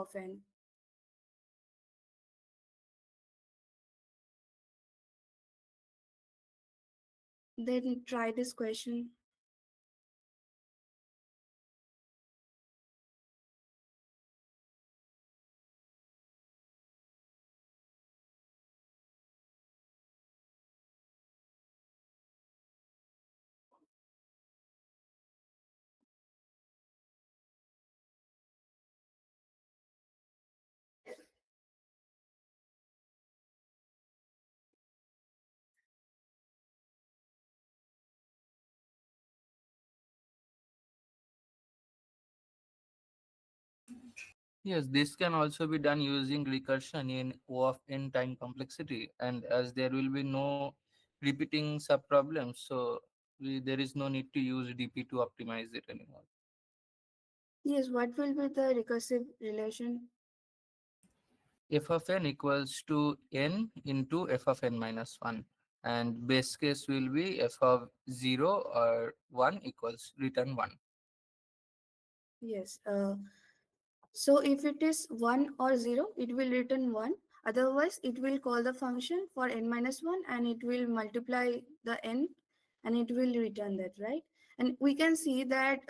of n. Then try this question. Yes, this can also be done using recursion in O of n time complexity, and as there will be no repeating subproblems, so there is no need to use DP to optimize it anymore. Yes, what will be the recursive relation? F of n equals to n into f of n minus 1, and base case will be f of 0 or 1 equals return 1. Yes. So if it is 1 or 0, it will return 1. Otherwise, it will call the function for n minus 1 and it will multiply the n and it will return that, right? And we can see that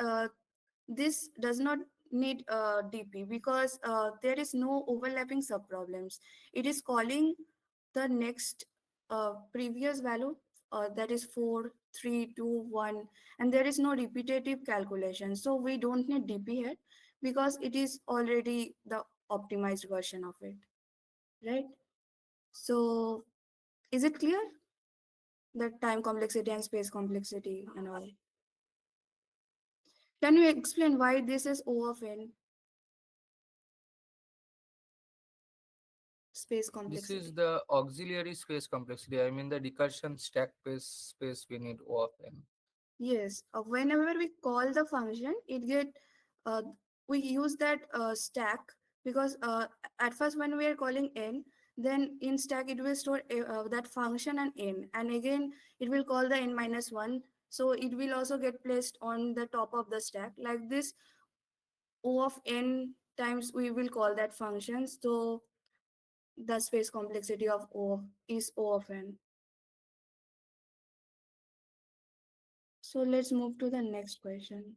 this does not need DP because there is no overlapping subproblems. It is calling the next previous value, that is 4, 3, 2, 1, and there is no repetitive calculation. So we don't need DP here because it is already the optimized version of it, right? So is it clear? The time complexity and space complexity and all. Can you explain why this is O of n, space This is complexity? the auxiliary space complexity. I mean the recursion stack space we need O of n. Yes, whenever we call the function, uh, we use that stack because at first when we are calling n, then in stack it will store that function and n, and again it will call the n minus 1. So it will also get placed on the top of the stack. Like this, O of n times we will call that function. So the space complexity of O is O of n. So let's move to the next question.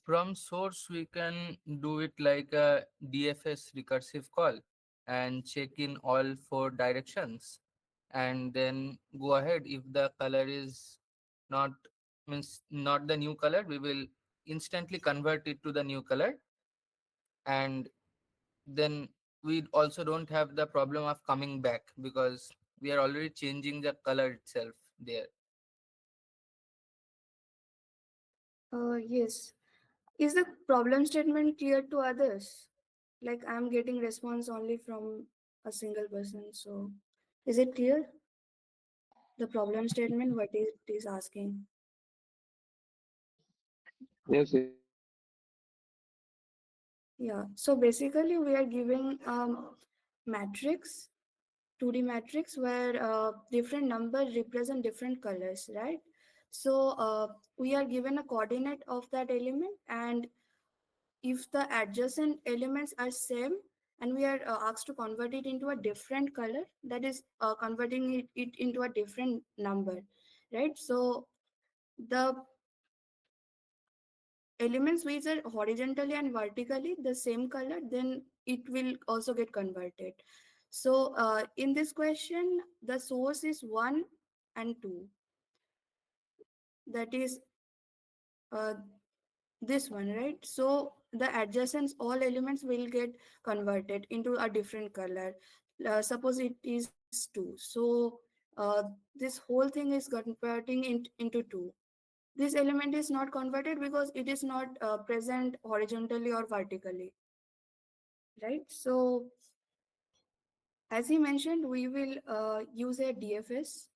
From source, we can do it like a DFS recursive call and check in all four directions, and then go ahead. If the color is not means not the new color, we will instantly convert it to the new color, and then we also don't have the problem of coming back because we are already changing the color itself there. Yes. Is the problem statement clear to others? Like I'm getting response only from a single person. So is it clear? The problem statement, what it is asking? Yes, yes. Yeah. So basically we are giving matrix, 2D matrix where different numbers represent different colors, right? So we are given a coordinate of that element, and if the adjacent elements are same and we are asked to convert it into a different color, that is converting it into a different number, right? So the elements which are horizontally and vertically the same color, then it will also get converted. So in this question, the source is 1 and 2. That is uh, this one, right? So the adjacent all elements will get converted into a different color. Suppose it is 2. So this whole thing is converting into 2. This element is not converted because it is not present horizontally or vertically, right? So as he mentioned, we will use a DFS.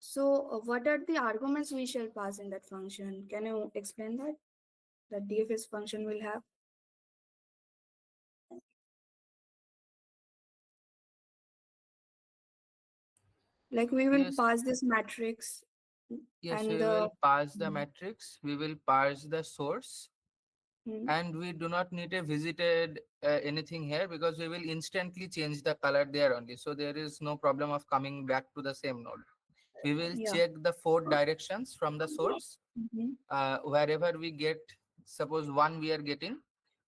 So what are the arguments we shall pass in that function? Can you explain that? The DFS function will have, like, we will Yes, pass this matrix yes, and we the will pass the hmm, matrix, we will parse the source, hmm, and we do not need a visited anything here because we will instantly change the color there only. So there is no problem of coming back to the same node. We will yeah. check the four directions from the source. Mhm. Wherever we get, suppose one we are getting,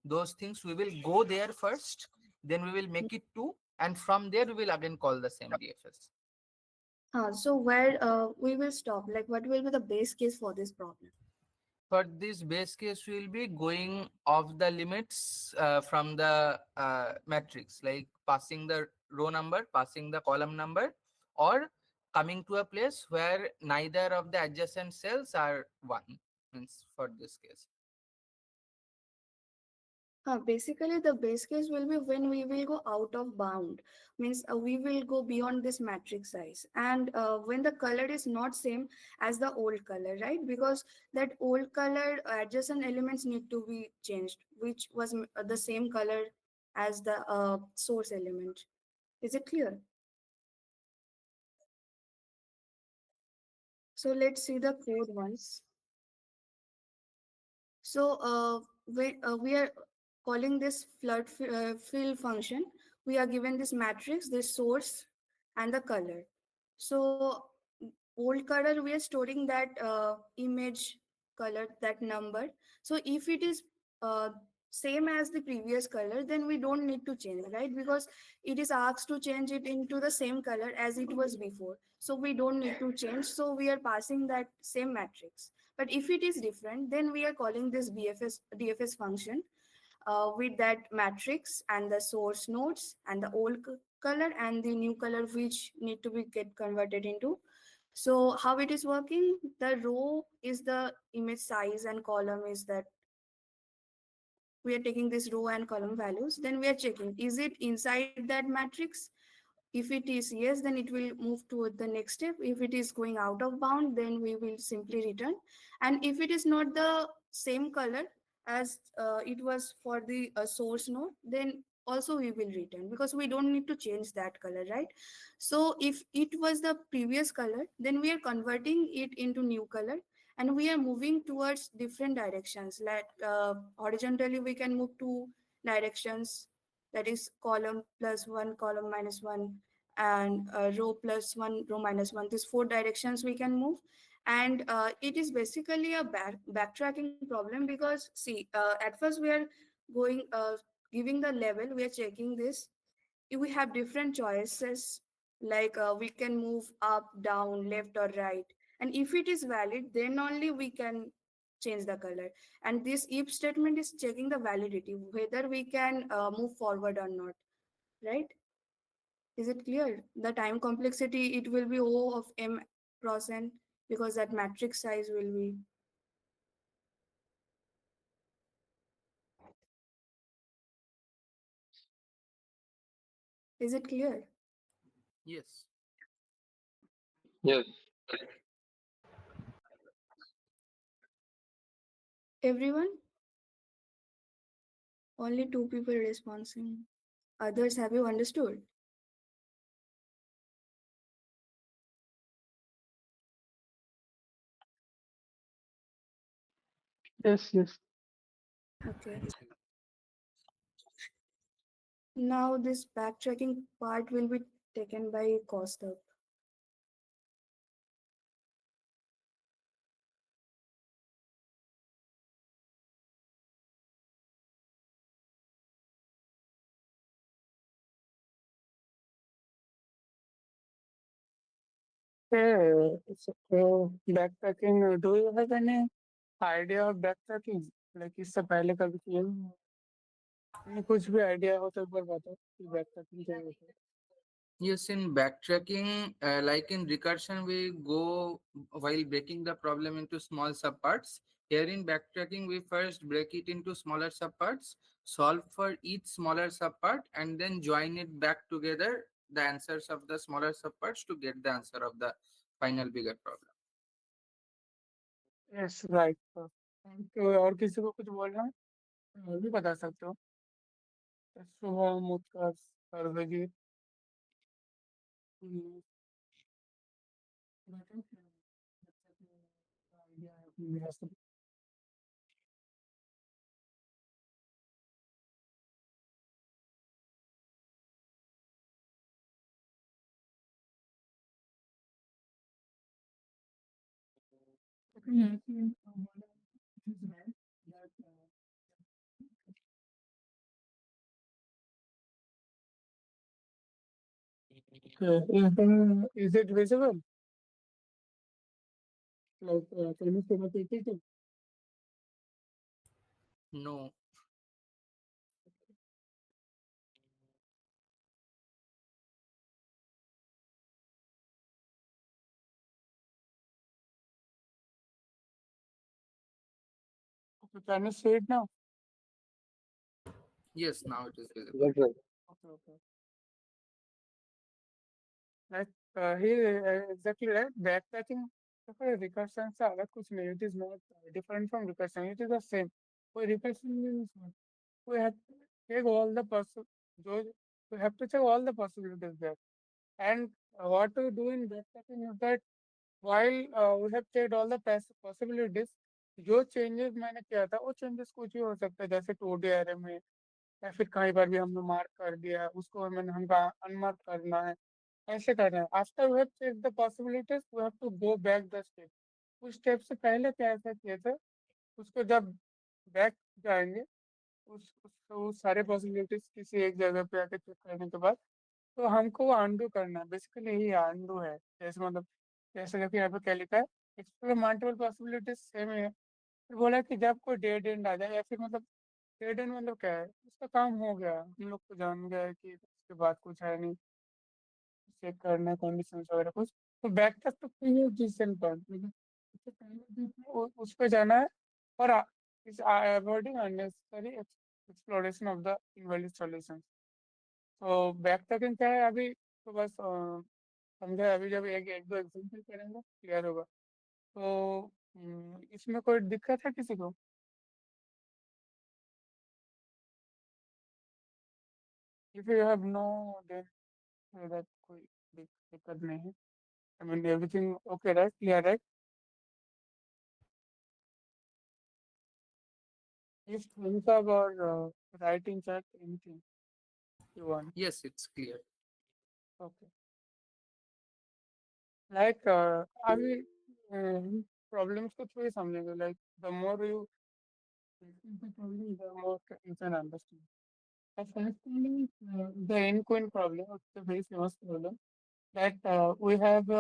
those things we will go there first, then we will make it two, and from there we will again call the same DFS. So where we will stop, like what will be the base case for this problem? For this base case, we will be going off the limits from the matrix, like passing the row number, passing the column number, or coming to a place where neither of the adjacent cells are one. Means for this case. Basically, the base case will be when we will go out of bound, means we will go beyond this matrix size, and when the color is not same as the old color, right? Because that old color adjacent elements need to be changed, which was the same color as the source element. Is it clear? So let's see the code once. So we are calling this fill function. We are given this matrix, this source, and the color. So old color, we are storing that image color, that number. So if it is uh, same as the previous color, then we don't need to change, right? Because it is asked to change it into the same color as it was before. So we don't need to change. So we are passing that same matrix. But if it is different, then we are calling this DFS function with that matrix and the source nodes and the old color and the new color which need to be get converted into. So how it is working? The row is the image size and column is that we are taking this row and column values. Then we are checking, is it inside that matrix? If it is yes, then it will move to the next step. If it is going out of bound, then we will simply return. And if it is not the same color as it was for the source node, then also we will return because we don't need to change that color, right? So if it was the previous color, then we are converting it into new color, and we are moving towards different directions. Like horizontally, we can move to directions, that is column plus one, column minus one, and row plus one, row minus one. These four directions we can move. And it is basically a backtracking problem because see, at first we are going giving the level, we are checking this. If we have different choices, like we can move up, down, left, or right, and if it is valid, then only we can change the color. And this if statement is checking the validity, whether we can move forward or not, right? Is it clear? The time complexity, it will be O of m percent, because that matrix size will be. Is it clear? Yes. Yes. Everyone? Only two people responding. Others, have you understood? Yes, yes. Okay. Now this backtracking part will be taken by Kostov. Okay, so backtracking, do you have any idea of backtracking? Like इससे पहले कभी किए हो? नहीं, कुछ भी idea हो तो एक बार बताओ कि backtracking क्या होता है? Yes, in backtracking, like in recursion, we go while breaking the problem into small subparts. Here in backtracking, we first break it into smaller subparts, solve for each smaller subpart, and then join it back together, the answers of the smaller subparts to get the answer of the final bigger problem. Yes, right. और किसी को कुछ बोलना है और भी बता सकते हो। शुभम, उत्कर्ष, सर्वजीत, बताओ क्या आइडिया है अपनी rehearsal. Okay, I think one is right that is it visible? Like can you see the PPT? No, Okay, can you see it now? yes, now it is visible. That's right. Okay, okay. Like he exactly right. Backtracking for recursion से अलग कुछ नहीं. It is not different from recursion. It is the same. For recursion means what? We have to take all the those we have to check all the possibilities there. And what we do in backtracking is that while we have checked all the possibilities, जो changes मैंने किया था वो changes कुछ भी हो सकता है जैसे 2D array में या फिर कहीं पर भी हमने मार्क कर दिया उसको मैंने हमका अनमार्क करना है ऐसे करना है after we have check the possibilities we have to go back the step उस स्टेप से पहले क्या ऐसा किया था उसको जब बैक जाएंगे उस सारे पॉसिबिलिटीज किसी एक जगह पे आके चेक करने के बाद तो हमको वो अनडू करना है बेसिकली यही अनडू है जैसे मतलब जैसे देखिए यहाँ पे क्या लिखा है एक्सप्लोर मल्टीपल पॉसिबिलिटीज सेम है फिर बोला कि जब कोई डेड एंड आ जाए या फिर मतलब डेड एंड मतलब क्या है उसका काम हो गया हम लोग को जान गया कि उसके बाद कुछ है नहीं चेक करना कंडीशन वगैरह कुछ तो बैक तक तो क्लियर डिसीजन पॉइंट मतलब उससे पहले उस पे जाना है और इस avoiding unnecessary exploration of the invalid solution तो बैक तक क्या है अभी तो बस समझा अभी जब एक दो एग्जाम्पल करेंगे क्लियर होगा तो इसमें कोई दिक्कत है किसी को if you have no then that कोई दिक्कत नहीं है I mean everything okay right clear right if thumbs up or write in chat anything you want Yes, it's clear. okay like अभी problems को थोड़ी समझेंगे like the more you practice the problem the more you can understand the first problem is the n coin problem it's a very famous problem that we have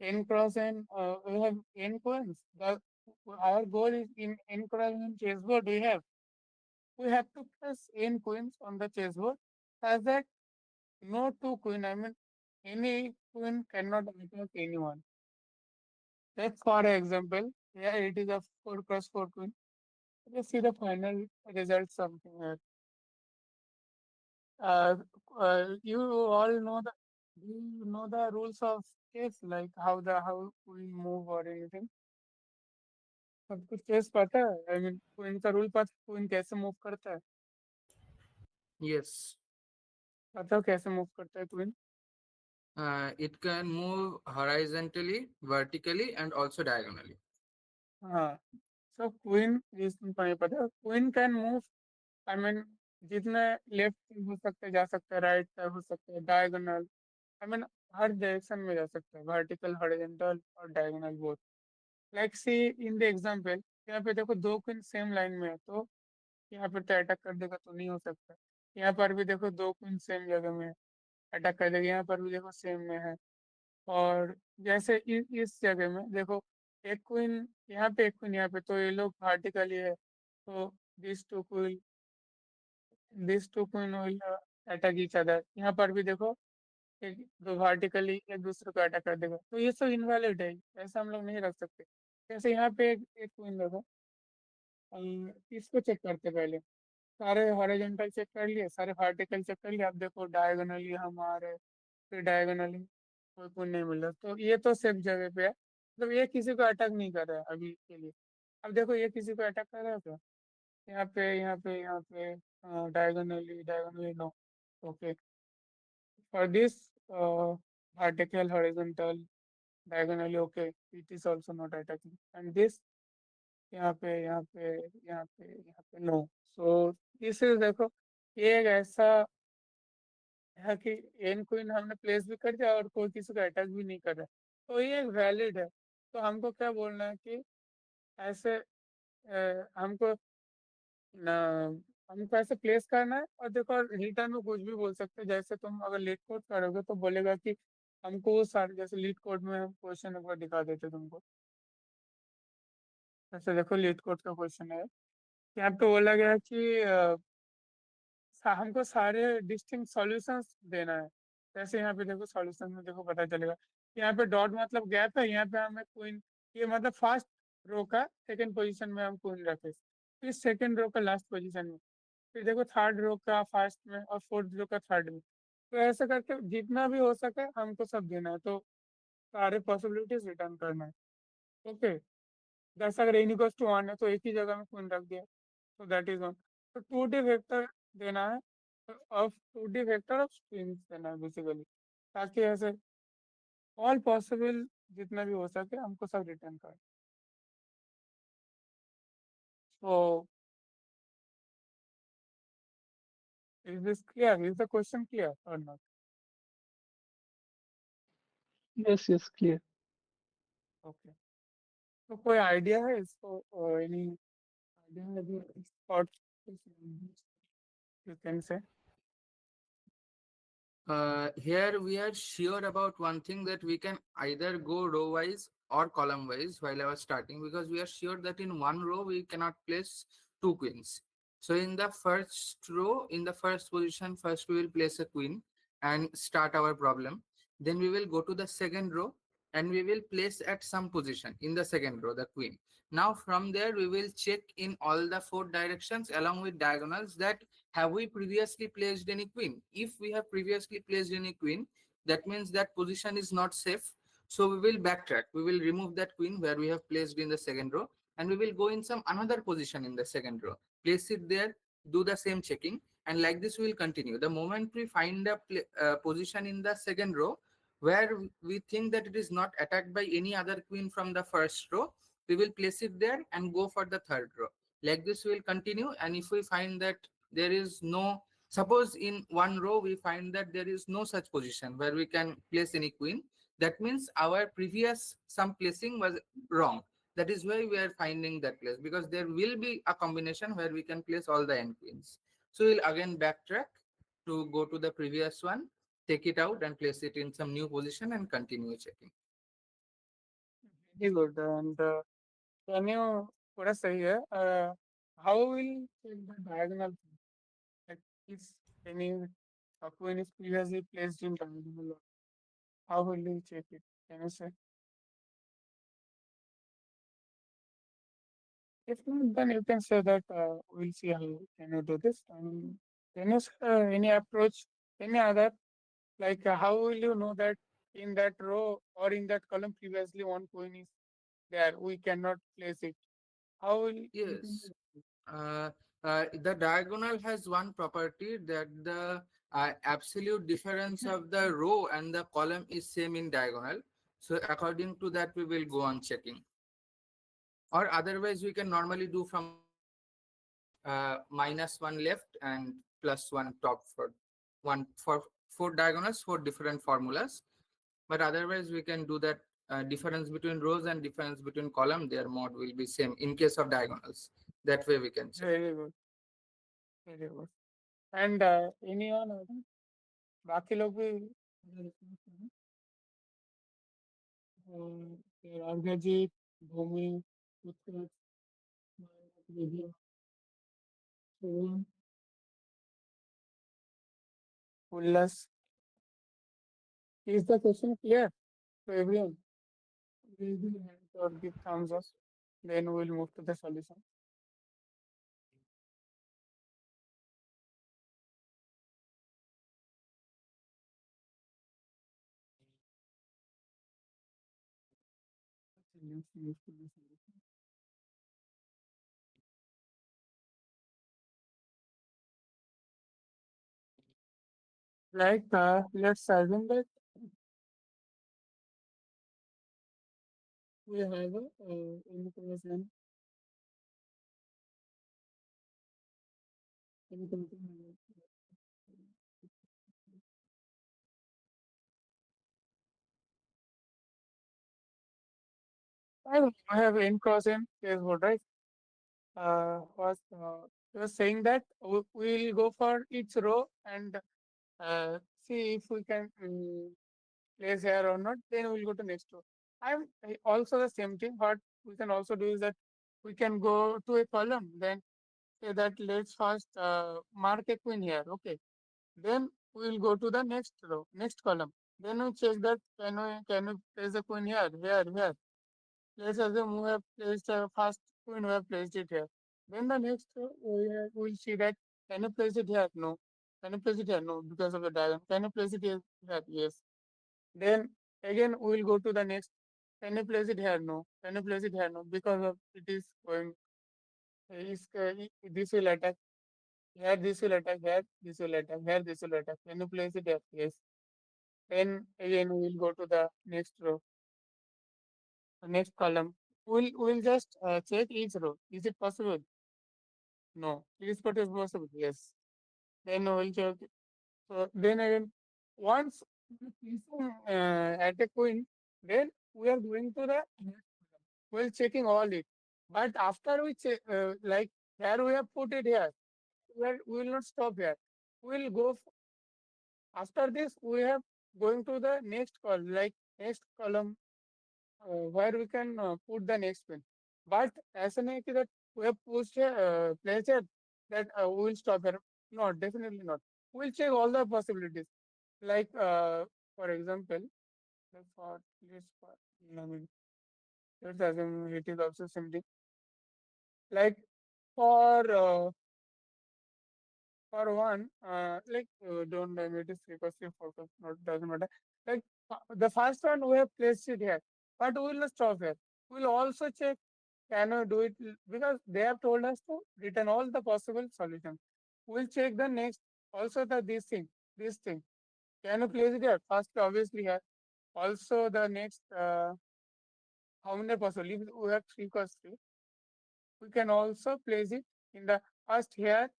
n cross n we have n coins the our goal is in n cross n chessboard we have to press n coins on the chessboard as that no two queen. I mean, any queen cannot attack anyone. Like for example, yeah, it is a 4 cross 4 queen. Let's see the final result something here. Uh, you all know the do you know the rules of chess like how queen move or anything? सब कुछ chess पता है? I mean, queen का rule पता queen कैसे move करता है? Yes, बताओ कैसे मूव करता है queen? it can move horizontally, vertically, and also diagonally. हाँ, so queen is नहीं पता. Queen can move I mean जितने लेफ्ट हो सकते जा सकते हैं राइट साइड हो सकते हैं डायगोनल आई मीन हर डायरेक्शन में जा सकते हैं वर्टिकल हॉरिजॉन्टल और diagonal both like see in the example यहाँ पे देखो दो क्वीन सेम लाइन में है तो यहाँ पे तो अटैक कर देगा तो नहीं हो सकता यहाँ पर भी देखो दो क्वीन सेम जगह में है अटैक कर देगा यहाँ पर भी देखो सेम में है और जैसे इस जगह में देखो, एक क्वीन यहाँ पे, एक क्वीन यहाँ पे, तो ये लोग वर्टिकली है, तो this two queen will attack each other. यहाँ पर भी देखो, एक दो वर्टिकली एक दूसरे को अटैक कर देगा, तो ये सब इनवैलिड है, ऐसा हम लोग नहीं रख सकते। जैसे यहाँ पे एक क्वीन देखो, इसको चेक करते पहले, सारे हॉरिजॉन्टल चेक कर लिए, सारे वर्टिकल चेक कर लिए, अब देखो डायगोनली हम आ रहे, फिर डायगोनली कोई कोई नहीं मिल रहा, तो ये तो सेफ जगह पे है, मतलब ये किसी को अटैक नहीं कर रहा है अभी के लिए। अब देखो ये किसी को अटैक कर रहा है क्या, यहाँ पे यहाँ पे यहाँ पे, diagonally diagonally no. Okay, for this vertical horizontal diagonally, okay, it is also not attacking, and this यहाँ पे यहाँ पे यहाँ पे यहाँ पे नो। सो दिस इज देखो, ये एक ऐसा है कि एन क्वीन हमने प्लेस भी कर दिया और कोई किसी को अटैक भी नहीं कर रहा है, तो ये एक वैलिड है। तो हमको क्या बोलना है कि ऐसे हमको ना, हमको ऐसे प्लेस करना है, और देखो रिटर्न में कुछ भी बोल सकते हैं, जैसे तुम अगर लीड कोड करोगे तो बोलेगा कि हमको वो सारे, जैसे लीड कोड में हम क्वेश्चन एक बार दिखा देते तुमको। जैसे देखो लीड कोड का क्वेश्चन है, यहाँ पे बोला गया है कि हमको सारे डिस्टिंक्ट सॉल्यूशंस देना है। जैसे यहाँ पे देखो सॉल्यूशन में देखो पता चलेगा, यहाँ पे डॉट मतलब गैप है, यहाँ पे हमें क्वीन, ये मतलब फर्स्ट रो का सेकंड पोजीशन में हम क्वीन रखे, फिर सेकंड रो का लास्ट पोजीशन में, फिर देखो थर्ड रो का फर्स्ट में, और फोर्थ रो का थर्ड में। तो ऐसे करके जितना भी हो सके हमको सब देना है, तो सारे पॉसिबिलिटीज रिटर्न करना है। ओके, जैसे अगर एन इक्वल्स टू वन है तो एक ही जगह में क्वीन रख दिया, तो दैट इज वन। तो टू डी वेक्टर देना है, of two D vector of strings देना है बेसिकली, ताकि ऐसे ऑल पॉसिबल जितना भी हो सके हमको सब रिटर्न कर। So is this clear, is the question clear or not? Yes, yes, clear. Okay, तो कोई आइडिया है इसको, एनी आइडिया है, thought you can say? Here we are sure about one thing, that we can either go row wise or column wise while I was starting, because we are sure that in one row we cannot place two queens. So in the first row, in the first position, first we will place a queen and start our problem. Then we will go to the second row and we will place at some position in the second row the queen. Now from there we will check in all the four directions along with diagonals, that have we previously placed any queen. If we have previously placed any queen, that means that position is not safe. So we will backtrack, we will remove that queen where we have placed in the second row, and we will go in some another position in the second row, place it there, do the same checking, and like this we will continue. The moment we find a position in the second row where we think that it is not attacked by any other queen from the first row, we will place it there and go for the third row. Like this we will continue, and if we find that there is no, suppose in one row we find that there is no such position where we can place any queen, that means our previous some placing was wrong. That is why we are finding that place, because there will be a combination where we can place all the n queens. So we'll again backtrack to go to the previous one, take it out and place it in some new position and continue checking. Very good, and can you, पूरा सही है, how will check the diagonal, like is any queen is previously placed in diagonal, or how will you check it? Can you say? If not, then you can say that we'll see how can you do this. And can you say any approach, any other, like how will you know that in that row or in that column previously one coin is there, we cannot place it? How will you can Yes. Uh, the diagonal has one property, that the absolute difference of the row and the column is same in diagonal. So according to that, we will go on checking. Or otherwise, we can normally do from the beginning, minus one left and plus one top for one for four diagonals for different formulas. But otherwise, we can do that difference between rows and difference between column. Their mode will be same in case of diagonals. That way we can check. very good, very good. And anyone other? बाकी लोग भी Argajit, Bhumi, Utkarsh, Manak, Vidya, Shivam, Ullas. Is the question clear to everyone? Raise your hand or give thumbs up. Then we'll move to the solution. Let's move to the solution. Let's assume that we have a information, information. I have in crossing case, right? Was saying that we'll go for each row and see if we can place here or not. Then we'll go to next row. Also the same thing. What we can also do is that we can go to a column. Then say that let's first mark a queen here. Okay. Then we'll go to the next row, next column. Then we check that can we place a queen here, here, here. Let's assume we have placed first queen, we have placed it here. Then the next we'll see that can you place it here? No. Can you place it here? No, because of the diagram. Can you place it here? Here? Yes. Then again we'll go to the next. Can you place it here? No. Can you place it here? No, because of it is going. This will attack. Here this will attack. Here this will attack. Here this will attack. Can you place it here? Yes. Then again we'll go to the next row, next column. We'll just check each row. Is it possible? No. Is it possible? Yes. Then we'll check. So then again, once we placing at a queen, then we are going to the next column. We're checking all it. But after we check, like here we have put it here. We will not stop here. We'll go after this. We have going to the next column, like next column where we can put the next pin. But as an idea that we have pushed placed it that we will stop here. No, definitely not. We'll check all the possibilities. Like for example, let's for let's for, I mean let's assume it is also simply like for one don't name it is recursive focus, not doesn't matter. Like the first one we have placed it here, but we will not stop here. We'll also check can we do it because they have told us to return all the possible solutions. We'll check the next also the this thing. Can you place it here? First, obviously here. Also the next how many possible? If we have three cross three, we can also place it in the first here,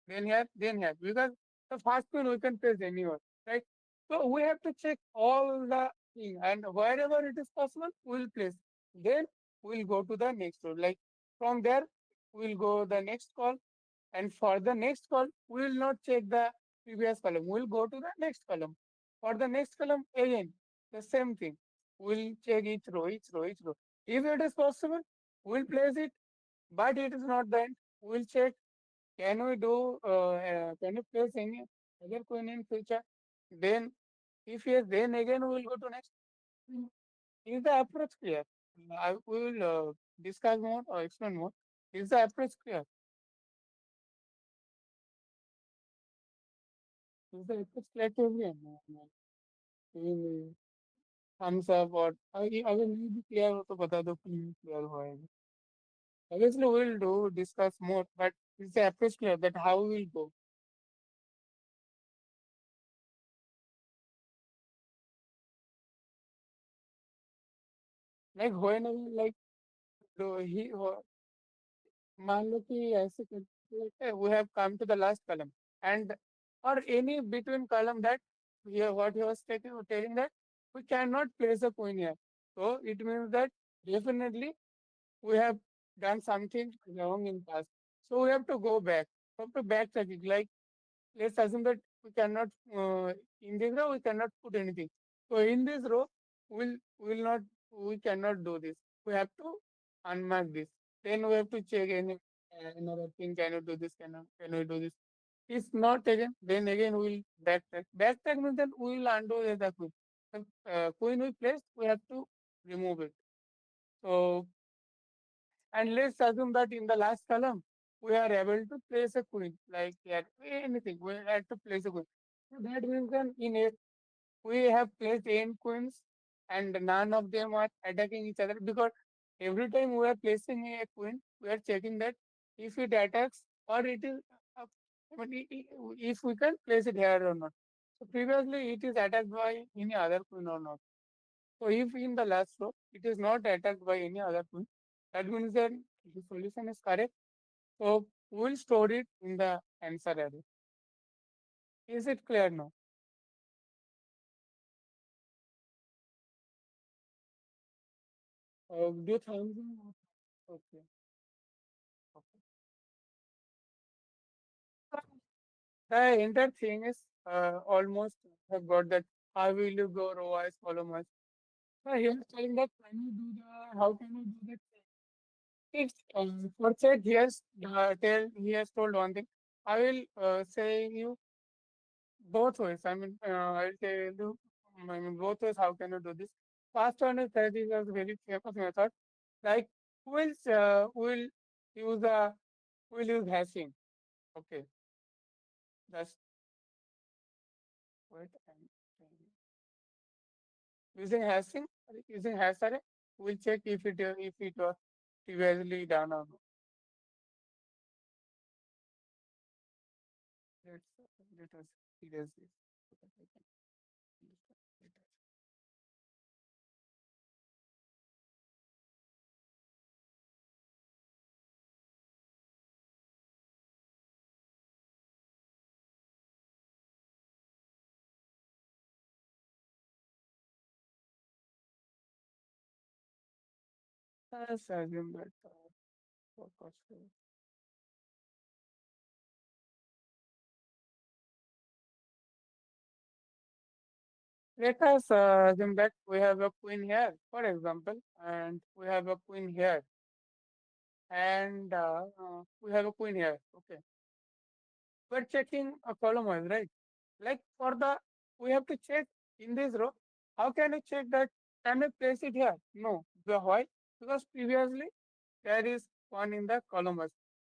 then here, then here. Because the first one we can place anywhere, right? So we have to check all the thing and wherever it is possible, we'll place. Then we'll go to the next row. Like from there, we'll go the next call. And for the next call, we will not check the previous column. We'll go to the next column. For the next column, again, the same thing. We'll check each row, each row, each row. If it is possible, we'll place it, but it is not the end. We'll check, can we place any other coin in future? Then, if yes, then again we'll go to next. Is the approach clear? I will discuss more or explain more. Is the approach clear? Is the approach clear to everyone? Thumbs up और अगर नहीं भी clear हो तो बता दो please clear होएगा. Obviously we'll do discuss more, but it's the approach clear that how we'll go. Like whenever like do he मान लो कि ऐसे करते हैं, we have come to the last column and or any between column that here what he was telling that we cannot place a coin here. So it means that definitely we have done something wrong in past. So we have to go back. We have to backtrack it. Like let's assume that we cannot in this row we cannot put anything. So in this row we'll not we cannot do this. We have to unmark this. Then we have to check any another thing. Can you do this? Can we do this? If not again, then again we will backtrack. Backtrack means that we will undo the queen. The queen we placed, we have to remove it. So, and let's assume that in the last column, we are able to place a queen, like here, anything. We had to place a queen. So that means that in a we have placed n queens and none of them are attacking each other because every time we are placing a queen, we are checking that if it attacks or it is, uh, I mean, if we can place it here or not. So previously it is attacked by any other queen or not. So if in the last row it is not attacked by any other queen, that means that the solution is correct. So we will store it in the answer array. Is it clear now? Do thumbs up. Okay. Okay. The entire thing is almost have got that. How will you go row wise, column wise? So he was telling that can you do the how can you do that? It's for check he has told one thing. I will say you both ways. I mean I'll tell you I mean both ways how can you do this. First one is that is a very famous method. Like we'll use a we'll use hashing. Okay. That's wait I'm using hash array, we'll check if it was previously done or not. Let's let us erase this so that I can understand better. Let's assume that focus. Let us assume that we have a queen here, for example, and we have a queen here, and we have a queen here. Okay, we're checking a column wise, right? Like for the, we have to check in this row. How can you check that? Can I place it here? No. Why? Because previously there is one in the column.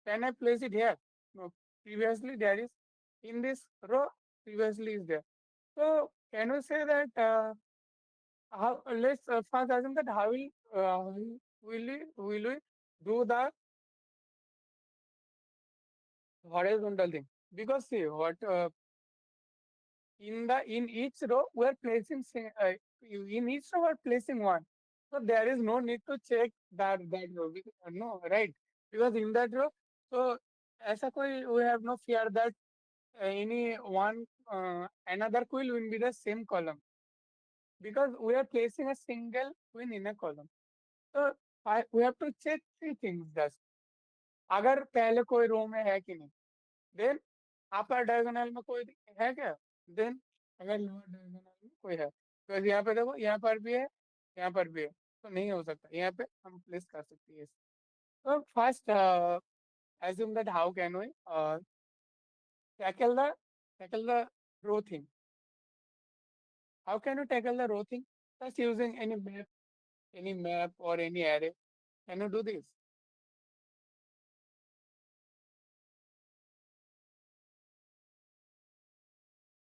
Can I place it here? No. Previously there is in this row. Previously is there. So can we say that how? Let's first assume that how will we do the horizontal thing? Because see what in each row we are placing in each row we are placing one, so there is no need to check that row no, right? Because in that row, so ऐसा कोई we have no fear that any one another queen will be the same column because we are placing a single queen in a column. So we have to check three things just अगर पहले कोई रो में है कि नहीं, then अपर diagonal में कोई है क्या, देन अगर लोअर डायगोनल में कोई है तो यहाँ पे देखो, यहाँ पर भी है, यहाँ पर भी है, तो नहीं हो सकता, यहाँ पे हम प्लेस कर सकते हैं। तो first assume that how can we tackle the tackle the row thing. How can you tackle the row thing? Just using any map or any array. Can you do this?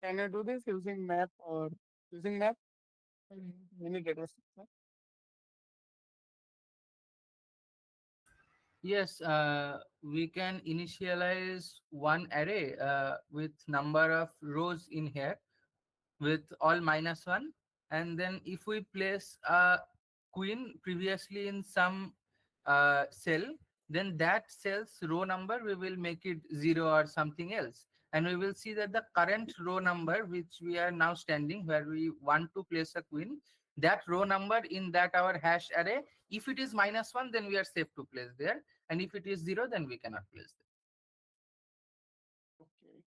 Can you do this using map or using map? Any data structure? Yes, we can initialize one array with number of rows in here with all -1, and then if we place a queen previously in some cell, then that cell's row number we will make it 0 or something else, and we will see that the current row number which we are now standing where we want to place a queen, that row number in that our hash array, if it is -1 then we are safe to place there, and if it is 0 then we cannot place there. Okay.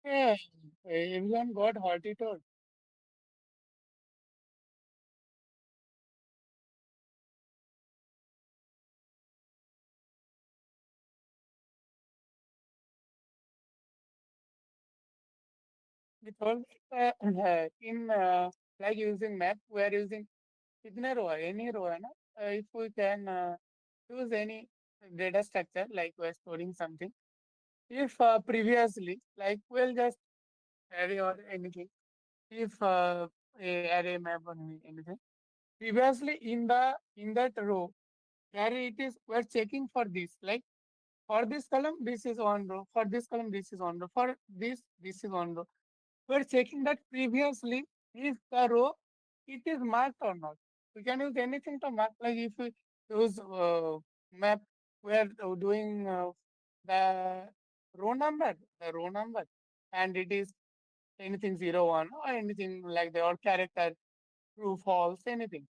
Yeah, everyone got horticulture. we told in like using map, we are using कितने रो है any row है ना if we can use any data structure like we're storing something if previously like we'll just array or anything if a array map or anything previously in that row where it is we're checking for this like for this column this is one row for this column this is one row for this is one row we're checking that previously is the row it is marked or not. We can use anything to mark. Like if we use map, we are doing the the row number, and it is anything 0, 1 or anything like that, or character true, false, anything.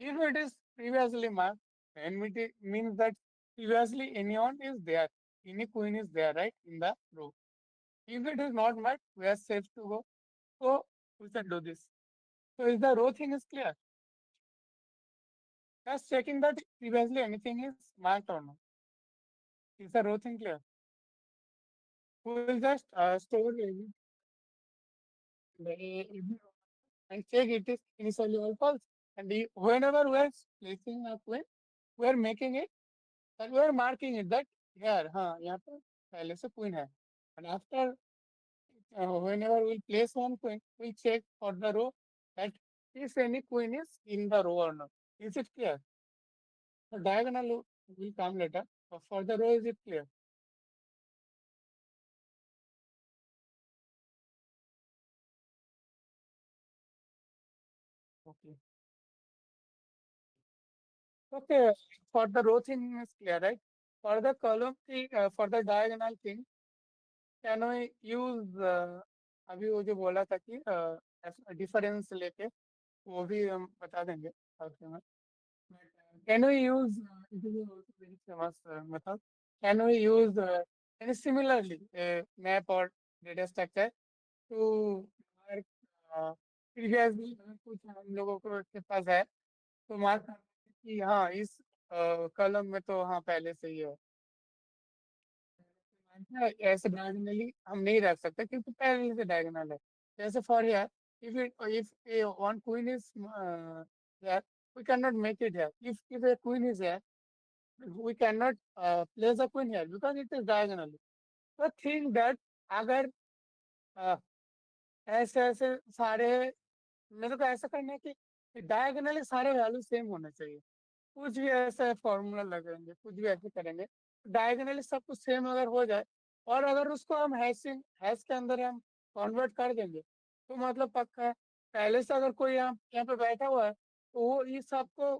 If it is previously marked, then it means that previously anyone is there, any queen is there, right, in the row. If it is not marked, we are safe to go. So we can do this. So is the row thing is clear? Just checking that previously anything is marked or not. Is the row thing clear? We'll just store every row and check it is initially all false. And whenever we are placing a queen, we are making it that we are marking it that here, यहाँ पे पहले से queen है. And after whenever we place one queen, we check for the row that if any queen is in the row or not. Is it clear? The diagonal will come later. But for the row, is it clear? Okay. Okay. For the row thing is clear, right? For the column thing, for the diagonal thing, can we use अभी वो जो बोला था कि difference लेके वो भी हम बता देंगे आपके में. Can we use it is also very famous method. Can we use any similarly map or data structure to mark previously कुछ हम लोगों को के पास है तो मार्क करना है कि हाँ इस कलम में तो हाँ पहले से ही है. ऐसे डायगोनली हम नहीं रख सकते क्योंकि पहले से डायगोनल है. जैसे for here if one queen is there we cannot make it here. If a queen is here we cannot place a queen here because it is diagonally. So think that अगर uh, ऐसे ऐसे सारे मेरे को ऐसा करना है कि डायगोनली सारे वैल्यू सेम होने चाहिए. कुछ भी ऐसा फॉर्मूला लगाएंगे कुछ भी ऐसे करेंगे डायगोनली सब कुछ सेम अगर हो जाए और अगर उसको हम हैश के अंदर हम कन्वर्ट कर देंगे तो मतलब पक्का है. पहले से अगर कोई यहाँ पे बैठा हुआ है तो वो ये सबको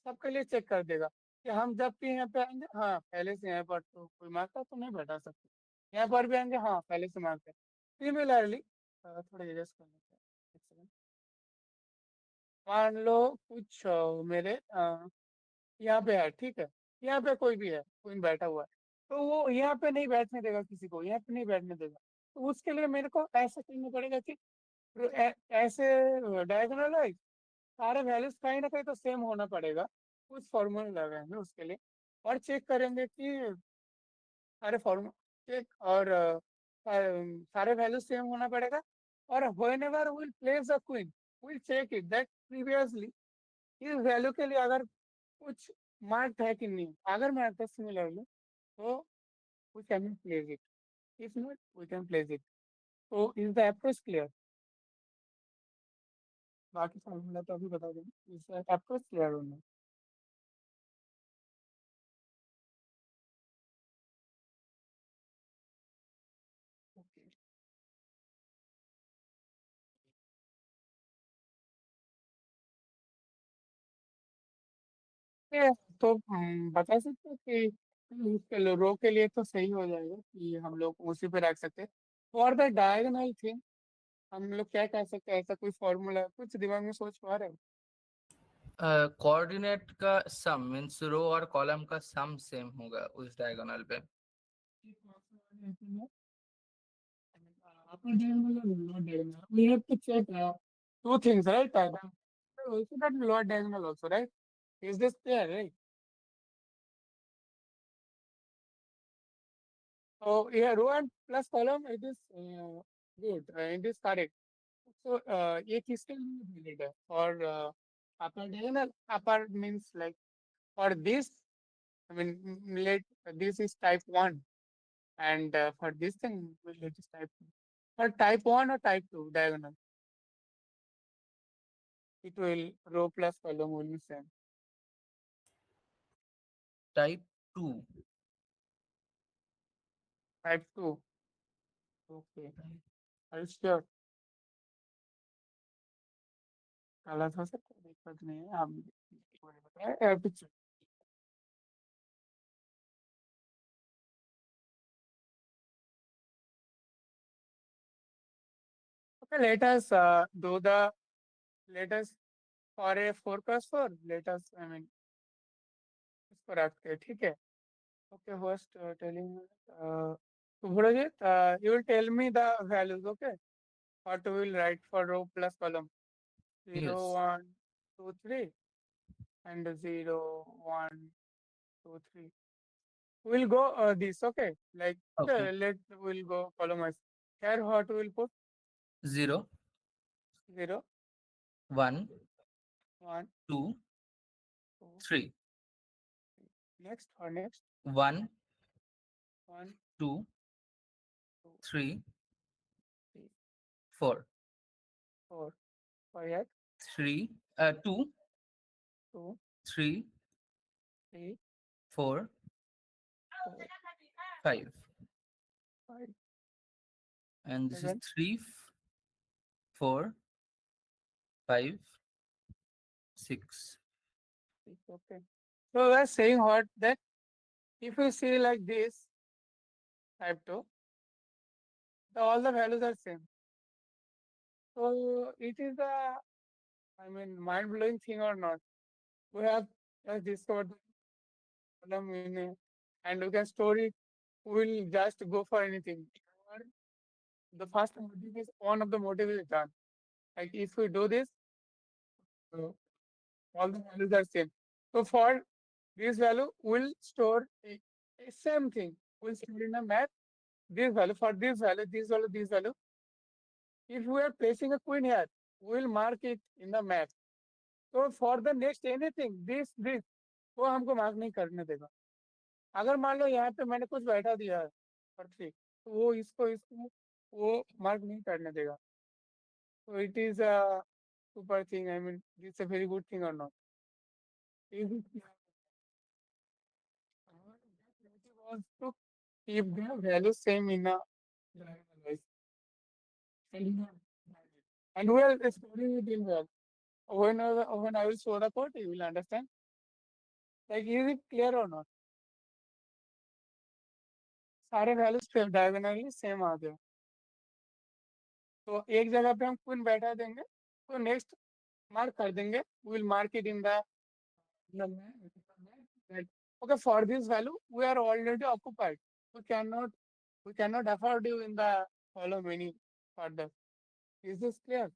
सबके लिए चेक कर देगा कि हम जब भी यहाँ पे आएंगे हाँ पहले से यहाँ पर तो कोई मार्का तो नहीं बैठा सकते. यहाँ पर भी आएंगे हाँ पहले से मार्क है. सिमिलरली थोड़ा एडजस्ट कर लेते हैं एक सेकंड. मान लो कुछ मेरे यहाँ पे है ठीक है. यहाँ पे कोई भी है कोई बैठा हुआ है तो वो यहाँ पे नहीं बैठने देगा किसी को यहाँ पे नहीं बैठने देगा. तो उसके लिए मेरे को ऐसा करना पड़ेगा कि ऐसे डायगोनल है सारे वैल्यूज कहीं ना कहीं तो सेम होना पड़ेगा. कुछ फॉर्मूला लगाएंगे उसके लिए और चेक करेंगे कि सारे फॉर्मूला चेक और सारे वैल्यूज सेम होना पड़ेगा. और whenever will place a queen will check it that previously इस वैल्यू के लिए अगर कुछ मार्क है कि नहीं. अगर मार्क है सिमिलरली तो we can place it. If not we can place it. तो इज द अप्रोच क्लियर? बाकी फॉर्मूला तो अभी बता देंगे. इज द अप्रोच क्लियर होना. ये तो बता सकते हैं कि उसके रो के लिए तो सही हो जाएगा कि हम लोग उसी पे रख सकते हैं. फॉर द डायगोनल थिंग हम लोग क्या कह सकते हैं. ऐसा कोई फॉर्मूला कुछ दिमाग में सोच पा रहे हो? कोऑर्डिनेट का सम मीन्स रो और कॉलम का सम सेम होगा उस डायगोनल पे. Upper diagonal and lower diagonal. We have to check two things, right? Also that lower diagonal also, right? Is this clear, right? So here row and plus column it is Good. It is correct. So ये किसके लिए valid है? For upper diagonal, upper means like for this. I mean, let this is type one, and for this thing, we'll let is type two. For type one or type two diagonal, it will row plus column will be same. Type 2. Type two. Okay. Are you sure? गलत हो सकता है दिक्कत नहीं है आप बताएं picture. Okay, do the let us for a 4 plus 4. Let us I mean इसको रखते हैं ठीक है. Okay, host telling Subhrajit, you will tell me the values. Okay, what we will write for row plus column. 0, Yes. 1, 2, 3, and 0, 1, 2, 3. We'll go this. Okay, like Okay. we'll go column wise. Here what we will put 0, 0, 1, 1, 2, 2, 3. 3. Next or next 1, 1, 2, 2, 3, 3, 4. 4. For here 3, 2, 2, 3, 3, 4, 4, 5. 5, And this is 7, 3, 4, 5, 6. 6. Okay. So we're saying what that if you see like this type 2, all the values are same. So it is a, I mean, mind-blowing thing or not. We have just discovered the column in and we can store it. We'll just go for anything. Or the first motive is one of the motive is done. Like if we do this, uh, all the values are same. So for this value, we'll store a same thing. We'll store in a map this value for this value, this value, this value. If we are placing a queen here, we'll mark it in the map. So for the next anything, this वो हमको mark नहीं करने देगा. अगर मान लो यहाँ पे मैंने कुछ बैठा दिया है for 3, तो वो इसको इसको वो मार्क नहीं करने देगा. So it is a super thing. I mean, it's a very good thing or not. Is it? Our motive was to keep the value same in a diagonal wise. And we are storing it in well. When I will show the code, you will understand. Like, is it clear or not? सारे values diagonally same आ गए. तो एक जगह पे हम queen बैठा देंगे तो नेक्स्ट मार्क कर देंगे. Will mark it in the okay for this value we are already occupied. We cannot afford you in the column any further. Is this clear?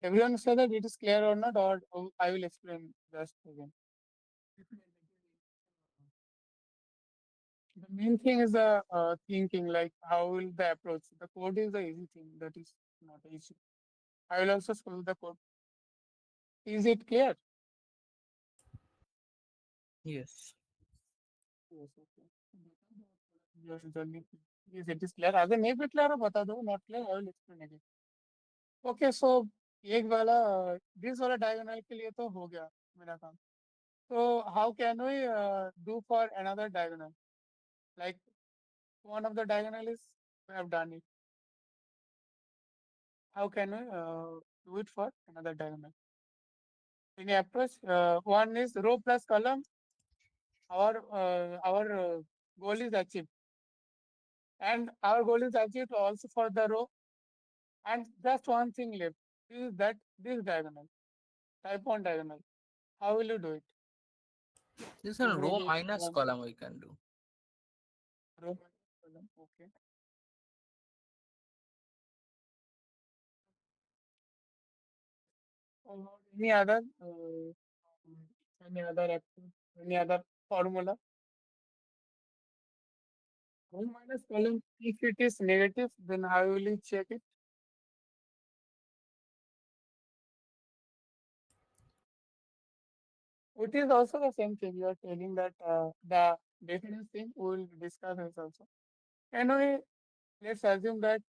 Everyone say that it is clear or not, or I will explain just again. The main thing is the thinking, like how will the approach. The code is the easy thing, that is not easy. I will also show you the code. Is it clear? Yes. Yes, okay. Yes, yes, it is clear. अगर नहीं भी clear है बता दो. Not clear, I will explain again. Okay, so एक वाला this वाला diagonal के लिए तो हो गया मेरा काम. So how can we do for another diagonal? Like one of the diagonal is we have done it. How can we do it for another diagonal? In approach, one is row plus column. Our goal is achieved. And our goal is achieved also for the row. And just one thing left is that this diagonal, type 1 diagonal. How will you do it? This is If a row row means minus column, column we can do. row minus column. Okay. Any other, any other activity, any other formula? Row minus column. If it is negative, then how will you check it? It is also the same thing. You are telling that the definite thing we will discuss this also. Anyway, let's assume that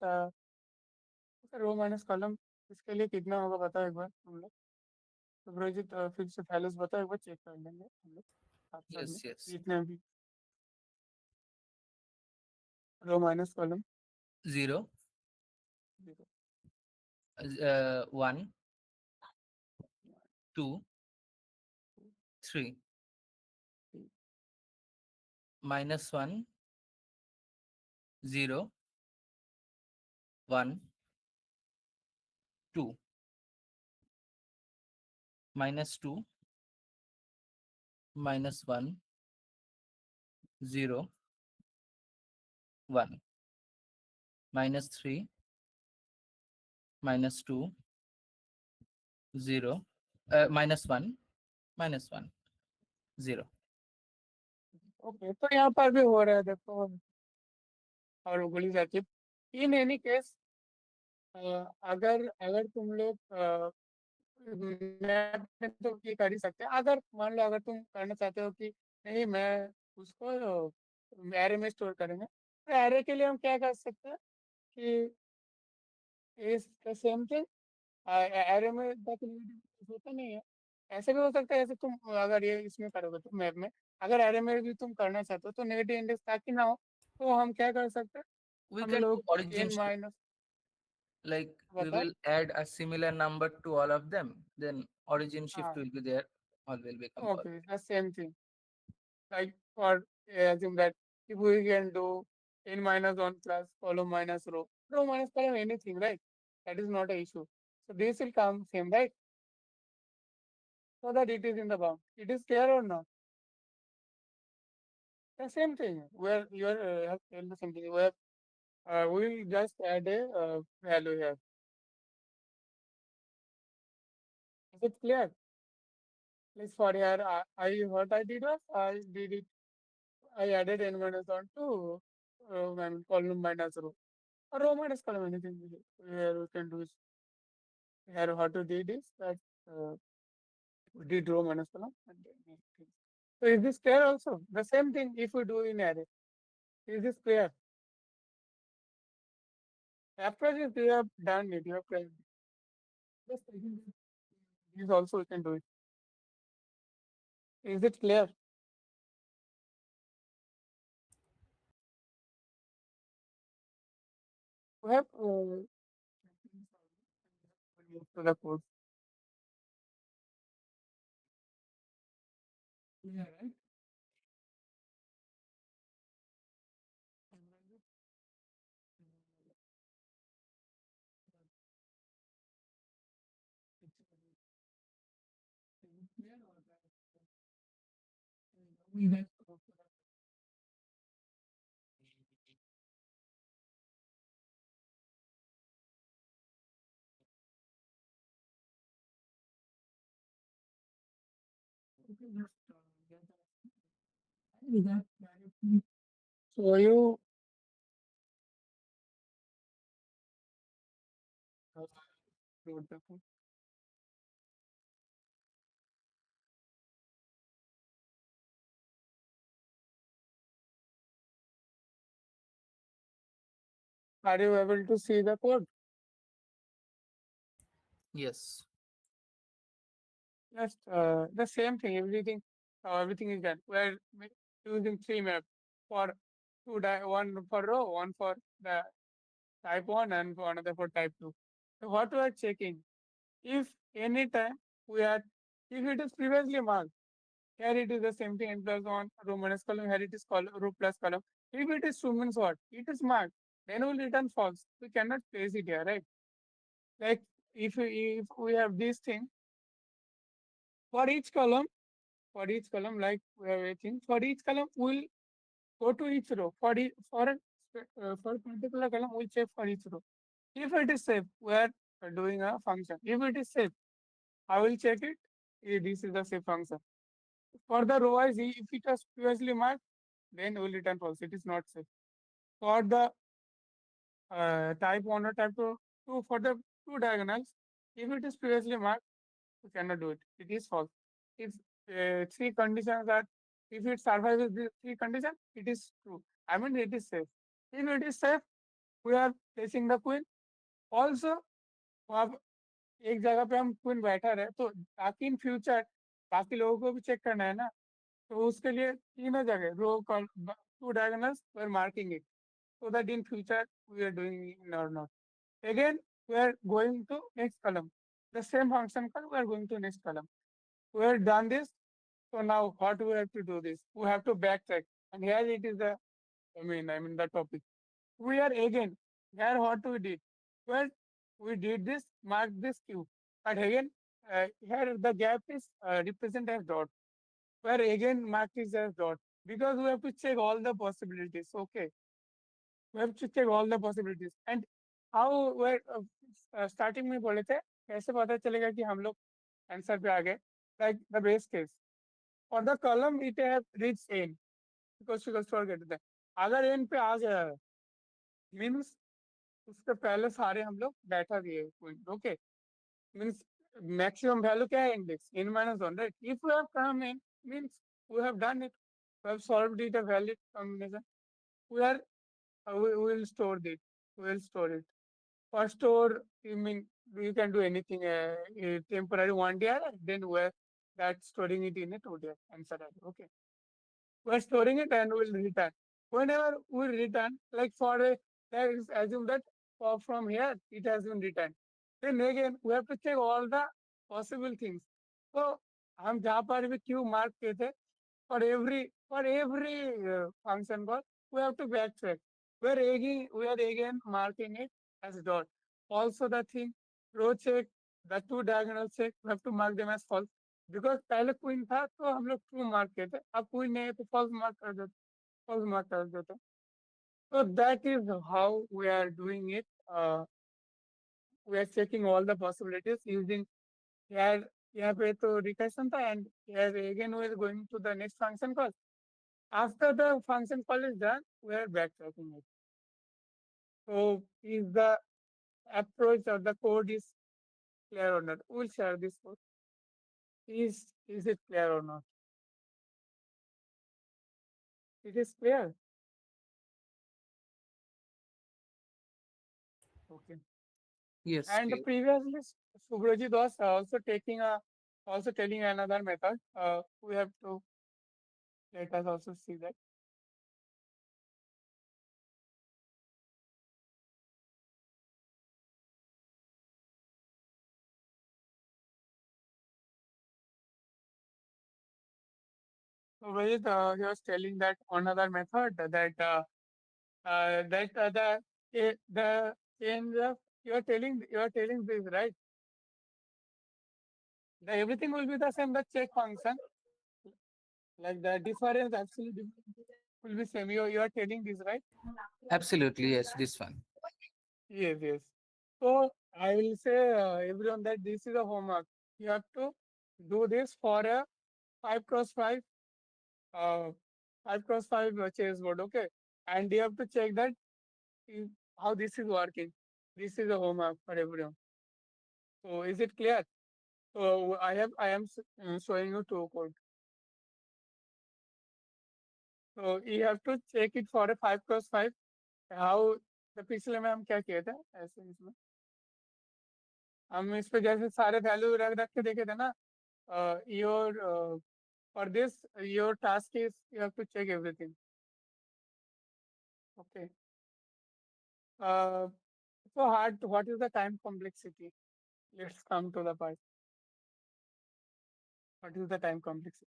row minus column इसके लिए कितना होगा बताओ एक बार हम लोग तो ब्रोजित फिर से वैल्यूज बताओ एक बार चेक कर लेंगे हम लोग साथ साथ में Yes, yes. जितने भी रो minus column 0, 0 1, 2, 3, minus 1, 0, 1, 2, minus 2, minus 1, 0, 1, minus 3, minus 2, 0, minus 1, minus 1, 0. Okay तो यहाँ पर भी हो रहा है देखो और गोली जाती इन एनी केस अगर अगर तुम लोग मैं तो ये कर ही सकते हैं अगर मान लो अगर तुम करना चाहते हो कि नहीं मैं उसको एरे में स्टोर करेंगे तो एरे के लिए हम क्या कर सकते हैं कि is the same thing array में डेफिनेटली होता नहीं है ऐसे भी हो सकता है ऐसे तुम अगर ये इसमें करोगे तो मैप में अगर एरे में भी तुम करना चाहते हो तो नेगेटिव इंडेक्स ताकि ना हो तो हम क्या कर सकते हैं We हम can do लोग origin an shift. Minus Like we बताओ will add a similar number to all of them. Then origin shift हाँ will be there. All will become okay positive. The same thing like for assume that if we can do n minus 1 plus column minus row minus column anything right that is not an issue so this will come same right so that it is in the bound it is clear or not the same thing where you are have told the same thing where we will just add a value here is it clear please for here I what I did was I did it I added n minus 1 to column minus row minus column anything where we can do is here what we did is that uh, we did row minus column and then make things. So is this clear also? The same thing if we do in array. Is this clear? After this we have done it, you have tried. Just taking this also we can do it. Is it clear? We have move to the code. Yeah, right? So you wrote the code. Are you able to see the code? Yes. Just the same thing. Everything is done. We're using three maps for one for row, one for the type one, and for another for type two. So what we are checking, if any time we are, if it is previously marked, Here it is the same thing, n plus 1, row minus column. Here it is row plus column. If it is true, means what? It is marked. Then we will return false. We cannot place it here, right? Like if we have this thing, for each column, like we have a thing, for each column, we'll go to each row. For a particular column, we'll check for each row. If it is safe, we are doing a function. If it is safe, I will check it. This is the safe function. For the row wise, if it was previously marked, then we will return false. It is not safe. For the type 1 or type 2, for the two diagonals, if it is previously marked, you cannot do it. It is false. If three conditions are, if it survives the three conditions, it is true. I mean, it is safe. If it is safe, we are placing the queen. Also, अब एक जगह पे हम queen बैठा रहे तो ताकि in future बाकी लोगों को भी चेक करना है ना, तो उसके लिए तीनों जगह row two diagonals we are marking it so that in future we are doing it or not. Again, we are going to next column. The same function call, we are going to next column. We have done this. So now what we have to do this? We have to backtrack. And here it is the, I mean the topic. We are again, here what we did? Well, we did this, mark this Q. But again, here the gap is represented as dot. Where again mark is as dot. Because we have to check all the possibilities. Okay. We have to check all the possibilities. And how we're starting में बोले थे कैसे पता चलेगा कि हम लोग answer पे आ गए like the base case for the column it have reached n because to get there अगर n पे आ गया means उसके पहले सारे हम लोग बैठा दिए point okay means maximum value क्या है index n minus 1 right if we have come in means we have done it we have solved it a valid combination we are we will store it we will store it. For store, you mean you can do anything temporary 1 day, then we're that storing it in a 2 day answer. Okay. We're storing it and we'll return. Whenever we return, like for a, let's assume that from here it has been returned. Then again we have to check all the possible things. So हम जहाँ पर भी Q mark किए थे for every function call, we have to backtrack. We are again marking it as dot. Also the thing, row check, the two diagonal check, we have to mark them as false. Because पहले queen था तो हम लोग true mark किए थे अब queen नहीं है तो फॉल्स मार्क कर देते so that is how we are doing it we are checking all the possibilities using here यहाँ पे तो recursion था and here again we are going to the next function call. After the function call is done, we are backtracking it. So is the approach or the code is clear or not? We'll share this code. Is it clear or not? It is clear. Okay. Yes, And clear. previously, Subhrojit was also telling another method. We have to let us also see that. Subhrojit, he was telling that another method the change of you are telling this right. Everything will be the same. The check function, like the difference, absolute difference will be same. You are telling this right? Absolutely, yes, this one. Yes, yes. So I will say everyone that this is a homework. You have to do this for a 5 cross 5, uh, 5 cross 5 chessboard. Okay, and you have to check that if, how this is working. This is a homework for everyone. So is it clear? So I am showing you two code. So you have to check it for a 5 cross 5. How the पिछले में हम क्या किए थे ऐसे इसमें हम इस पे जैसे सारे वैल्यू रख रख के देखे थे ना your for this your task is you have to check everything. Okay. uh, so hard what is the time complexity? Let's come to the part. What is the time complexity?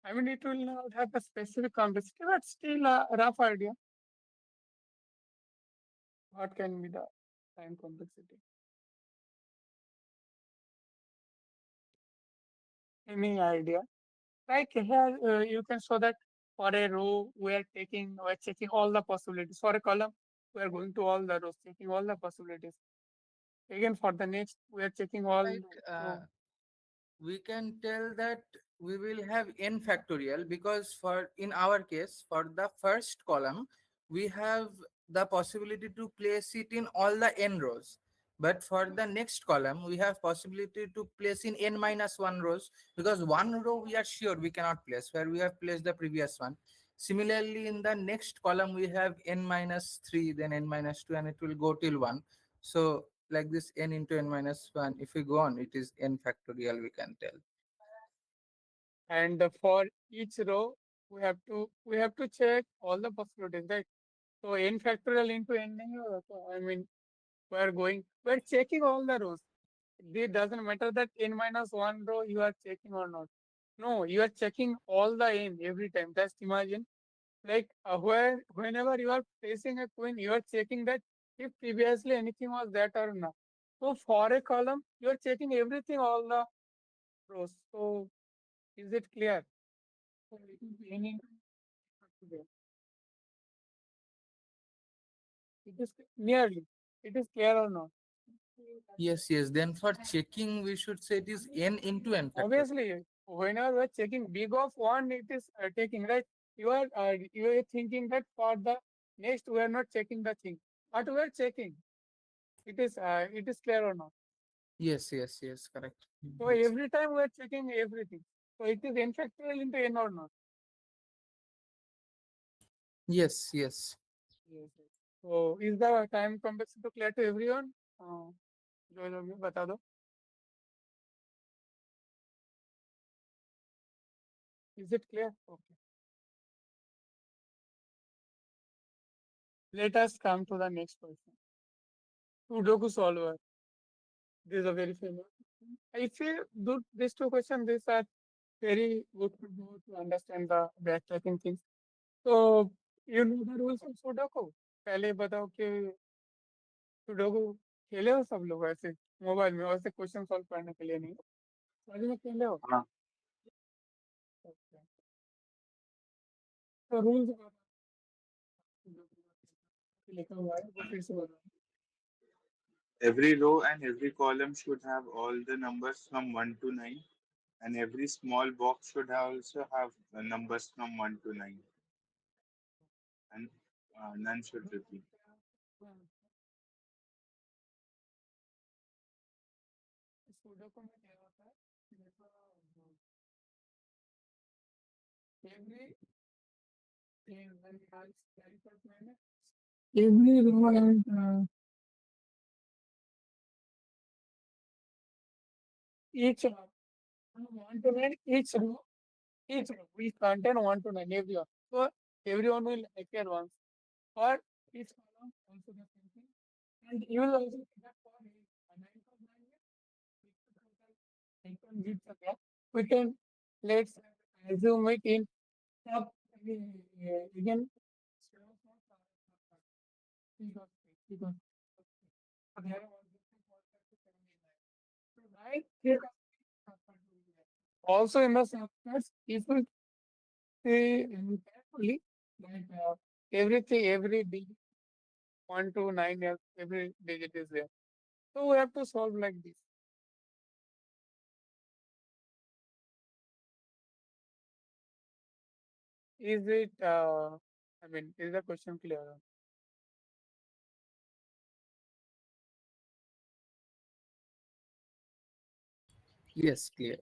I mean, it will not have a specific complexity, but still a rough idea. What can be the time complexity? Any idea? Like here, you can show that for a row, we're checking all the possibilities. For a column, we are going to all the rows, checking all the possibilities. Again, for the next, we are checking all. Like So we can tell that we will have n factorial because for in our case for the first column we have the possibility to place it in all the n rows, but for the next column we have possibility to place in n minus 1 rows because one row we are sure we cannot place where we have placed the previous one. Similarly in the next column we have n minus 3, then n minus 2, and it will go till 1. So like this n into n minus 1, if we go on, it is n factorial, we can tell. and for each row, we have to check all the possibilities, right? So n factorial into n. I mean, we're checking all the rows. It doesn't matter that n minus 1 row you are checking or not. No, you are checking all the n every time. Just imagine, like whenever you are placing a coin, you are checking that if previously anything was that or not. So for a column, you are checking everything, all the rows. So is it clear? So it will be n into there. It is nearly. It is clear or not? Yes, yes. Then for checking, we should say it is n into n factorial. Obviously, whenever we're checking big of one, it is taking, right. You are thinking that for the next we are not checking the thing, but we are checking. It is clear or not? Yes, yes, yes, correct. So Yes, every time we are checking everything. So it is n factorial into n or not? yes, yes. Yes. Yes. So is the time complexity clear to everyone? जो लोग भी बता दो. Is it clear? Okay. Let us come to the next question. Sudoku solver. This is a very famous. I feel these two questions, these are very good to do to understand the backtracking things. So, you know the rules of Sudoku. पहले बताओ कि sudoku खेले हो सब लोग ऐसे mobile में वैसे क्वेश्चन सॉल्व करने के लिए नहीं समझ में खेले हो हाँ तो रूल्स लिखा हुआ है वो फिर से बताओ every row and every column should have all the numbers from 1 to 9, and every small box should also have the numbers from 1 to 9, and none should repeat. Sudoku में क्या होता है every every row and each 1 to 9 each row will contain 1 to 9 everyone. So everyone will appear once. For each column also the same thing. And you will also see that for a 9 of 9 if the total icon gives a gap, we can let's assume it in top again. Also in the subsets, if we say carefully that everything, every digit, 1 to 9, every digit is there. So we have to solve like this. Is it, I mean, is the question clear? Yes, clear.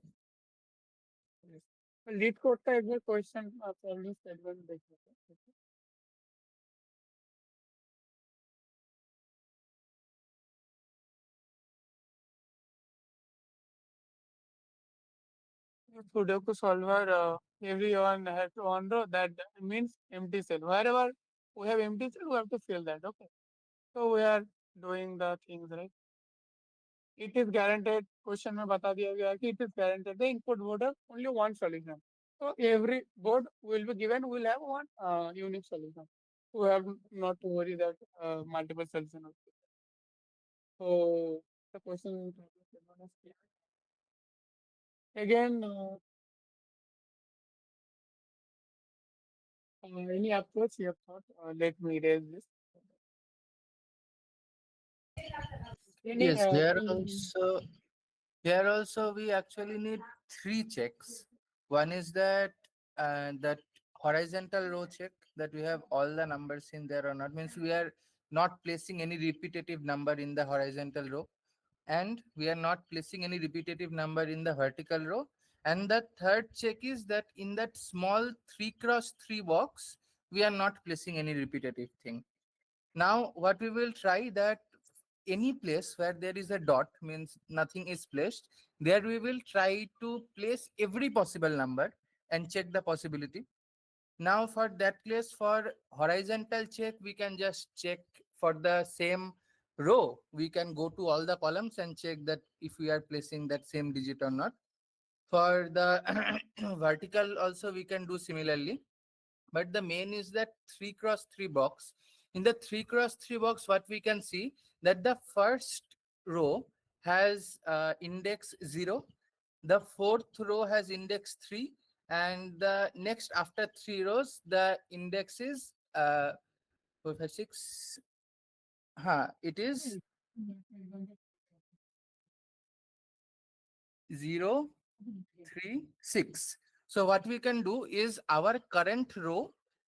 Yes. Leet code का एक बार question problem statement देख लेते हैं Sudoku solver, everyone has one row. That means empty cell. Wherever we have empty cell, we have to fill that. Okay. So we are doing the things right. It is guaranteed. Question में बता दिया गया है कि it is guaranteed. The input would have only one solution. So every board will be given will have one unique solution. We have not to worry that multiple solutions. So the question is again any approach you have thought? Let me raise this. Any Yes, here in also here also we actually need three checks. One is that horizontal row check, that we have all the numbers in there or not, means we are not placing any repetitive number in the horizontal row, and we are not placing any repetitive number in the vertical row. And the third check is that in that small 3 cross 3 box we are not placing any repetitive thing. Now what we will try, that any place where there is a dot, means nothing is placed, there we will try to place every possible number and check the possibility. Now for that place, for horizontal check, we can just check for the same row. We can go to all the columns and check that if we are placing that same digit or not. For the vertical also we can do similarly. But the main is that 3 cross 3 box. In the 3 cross 3 box, what we can see, that the first row has index 0, the fourth row has index 3, and the next after 3 rows the index is 4 5 6, it is 0 3 6. So what we can do is our current row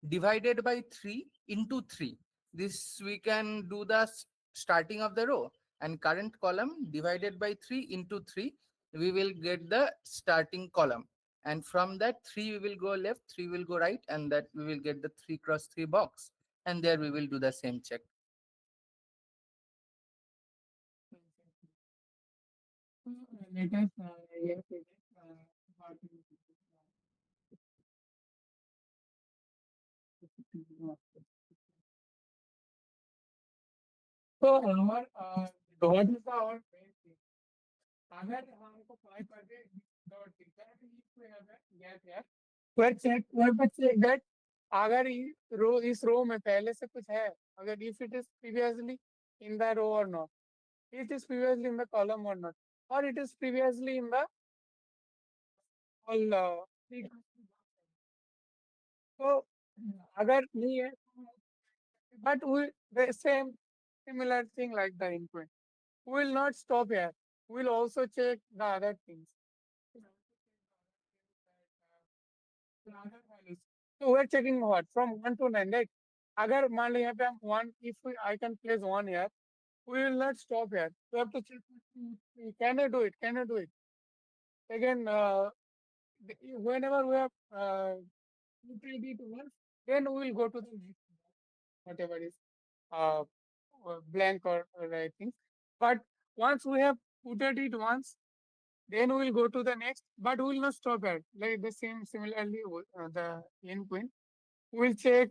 divided by 3 into 3. This we can do the starting of the row, and current column divided by 3 into 3, we will get the starting column. And from that 3 we will go left, 3 will go right, and that we will get the 3 cross 3 box. And there we will do the same check. let us yes, what so our what is our main thing? अगर हमको five percent dot दिखता है तो ये have a gap here. Where check that अगर रो इस रो में पहले से कुछ है, अगर if it is previously in the row or not, it is previously in the column or not, or it is previously in the all so अगर नहीं है, but we the same similar thing like the input. We will not stop here. We will also check the other things. The other values. So we're checking what from 1 to 9, right? अगर मान लो यहाँ पे हम 1, if I can place 1 here, we will not stop here. We have to check. Can I do it? Can I do it? Again, whenever we have put it once, then we will go to the next, whatever is uh, blank or things. But once we have put it once, then we will go to the next, but we will not stop at like the same. Similarly, the in queen, we will check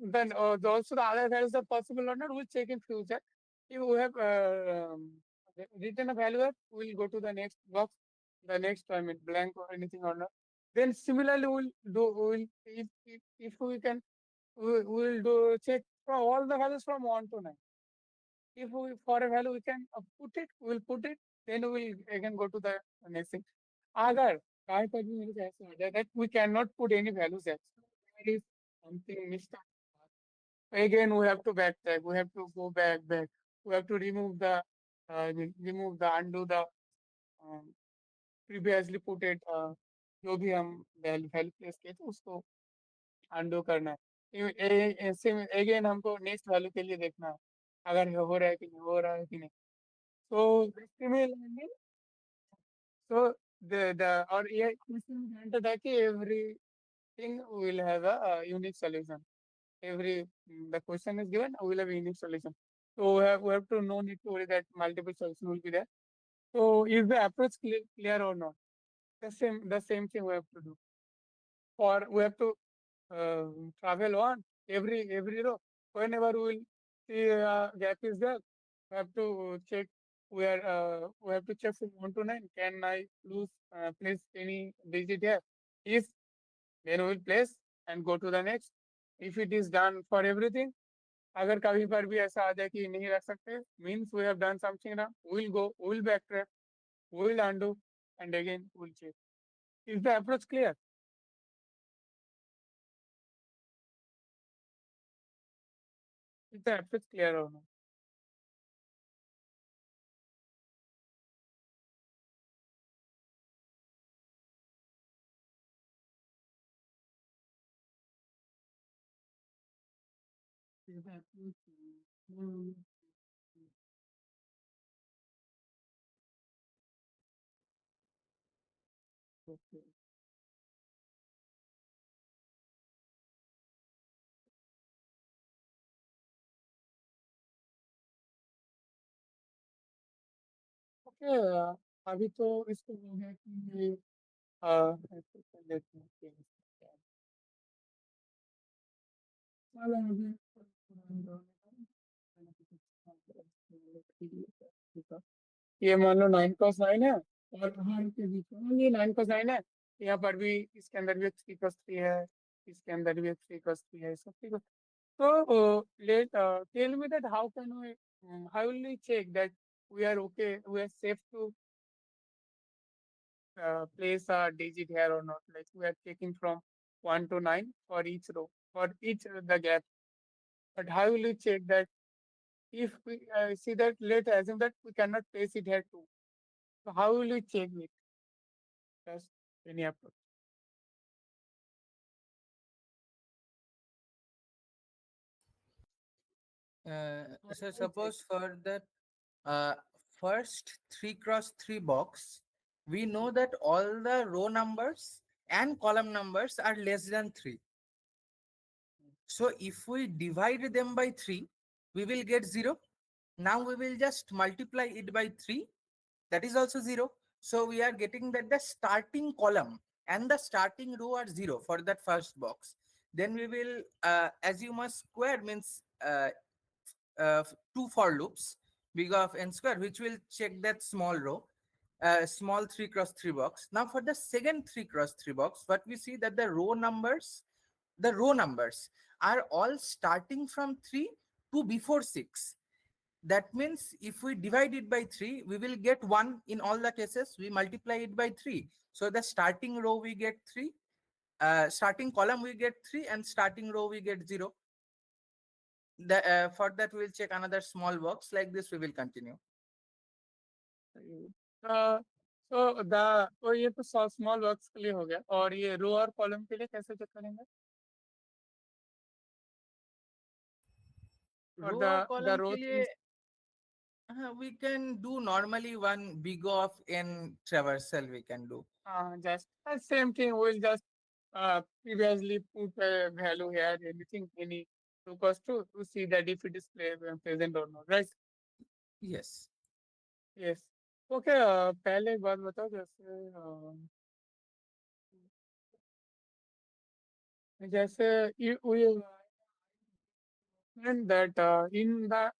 then also the other values are possible or not. We'll check in future. If we have written a value, we will go to the next box, the next I mean blank or anything or not. Then similarly, we'll if we can we'll do check from all the values from 1 to 9. If we for a value we can put it, we'll put it. Then we'll again go to the next thing. Agar काय पर भी मेरे को ऐसा हो जाए that we cannot put any values there. There is something missed. Again, we have to backtrack. We have to go back. We have to remove the undo the um, previously put it जो भी हम value place किए थे उसको undo करना है. ऐसे again हमको next value के लिए देखना है अगर हो रहा है कि नहीं हो रहा है कि नहीं. So similarly, so the or ये question granted है कि everything will have a unique solution. The question is given, we will have a unique solution. So we have to no need to worry that multiple solutions will be there. So is the approach clear or not? The same thing we have to do. Or we have to travel on every row. Whenever we will see gap is there, we have to check we have to check from 1 to 9. Can I place any digit here? If then we will place and go to the next. If it is done for everything, अगर कभी पर भी ऐसा आ जाए कि नहीं रख सकते, means we have done something wrong. We'll go, we'll backtrack, we'll undo, and again we'll check. Is the approach clear? Is the approach clear or not? Is the approach okay. Okay, अभी तो इसको हो गया कि ऐसे कर लेते हैं कि चलो अभी ये मान लो 9 क्रॉस 9 है और हर के बीच में ये 9 क्रॉस 9 है, यहाँ पर भी इसके अंदर भी एक 3 क्रॉस 3 है, इसके अंदर भी एक 3 क्रॉस 3 है, सब ठीक है। So let tell me that how will we check that we are okay, we are safe to place a digit here or not? Like we are taking from 1 to 9 for each row, for each the gap. But how will we check that if we see that, let's assume that we cannot place it here too. So how will we check it? Just any approach. How So will we check? suppose for that uh, first 3 cross 3 box, we know that all the row numbers and column numbers are less than 3. So if we divide them by 3, we will get 0. Now we will just multiply it by 3. That is also 0. So we are getting that the starting column and the starting row are 0 for that first box. Then we will, as you must square means 2 for loops, big of n square, which will check that small row, small 3 cross 3 box. Now for the second 3 cross 3 box, what we see that the row numbers are all starting from 3 to before 6. That means if we divide it by 3, we will get 1 in all the cases. We multiply it by 3. So the starting row we get 3, starting column we get 3, and starting row we get 0. For that we'll check another small box. Like this we will continue. Uh, तो ये तो small box के लिए हो गया, और ये रो और कॉलम के लिए कैसे चेक करेंगे? और Row और the column row के लिए things, we can do normally one big of n traversal we can do. just same thing. We'll just previously put a value here, anything, any two cos to see that if it is present or not, right? Yes. Yes. Okay. पहले एक बात बताओ, जैसे we learned that in the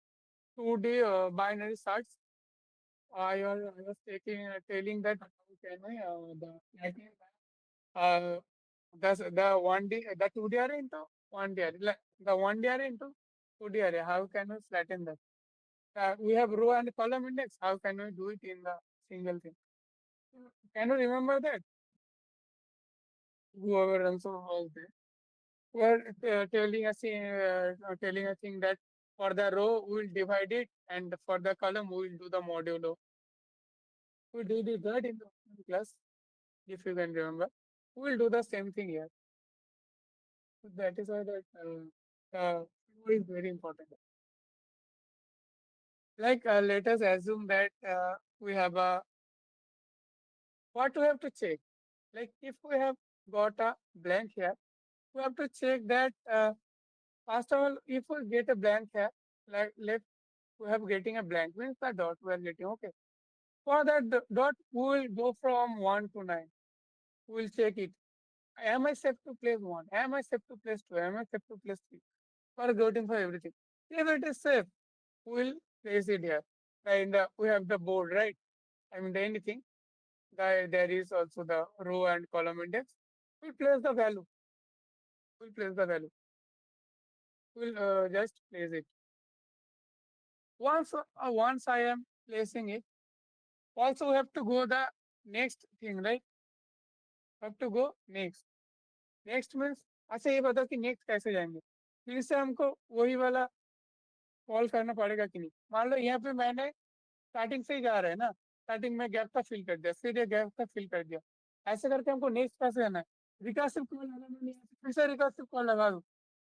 2D binary charts, I was telling that how can I uh, the 1D, the 2D array into 1D array, like the 1D array into 2D array. How can we flatten that? We have row and column index. How can we do it in the single thing? Can you remember that? Whoever also was there. We're telling a thing that for the row we will divide it, and for the column we will do the modulo. We did it that in the class, if you can remember. We will do the same thing here. So that is why that row is very important. Like let us assume that we have a what we have to check. Like if we have got a blank here, we have to check that first of all, if we get a blank here, like let we have getting a blank means the dot we are getting. Okay. For that dot, we will go from 1 to 9. We will check it. Am I safe to place 1? Am I safe to place 2? Am I safe to place 3? For voting for everything. If it is safe, we will place it here. and we have the board, right? I mean, the anything. There is also the row and column index. We place the value. We'll place the value. We'll just place it. Once I am placing it, also we have to go the next thing, right? Have to go next. Next means अच्छा ये बताओ कि next कैसे जाएंगे फिर से हमको वही वाला कॉल करना पड़ेगा कि नहीं मान लो यहाँ पे मैंने स्टार्टिंग से ही जा रहा है ना स्टार्टिंग में गैप का फिल कर दिया फिर ये गैप का फिल कर दिया ऐसे करके हमको नेक्स्ट कैसे जाना है रिकर्सिव कॉल लगाना नहीं है फिर से रिकर्सिव कॉल लगा दो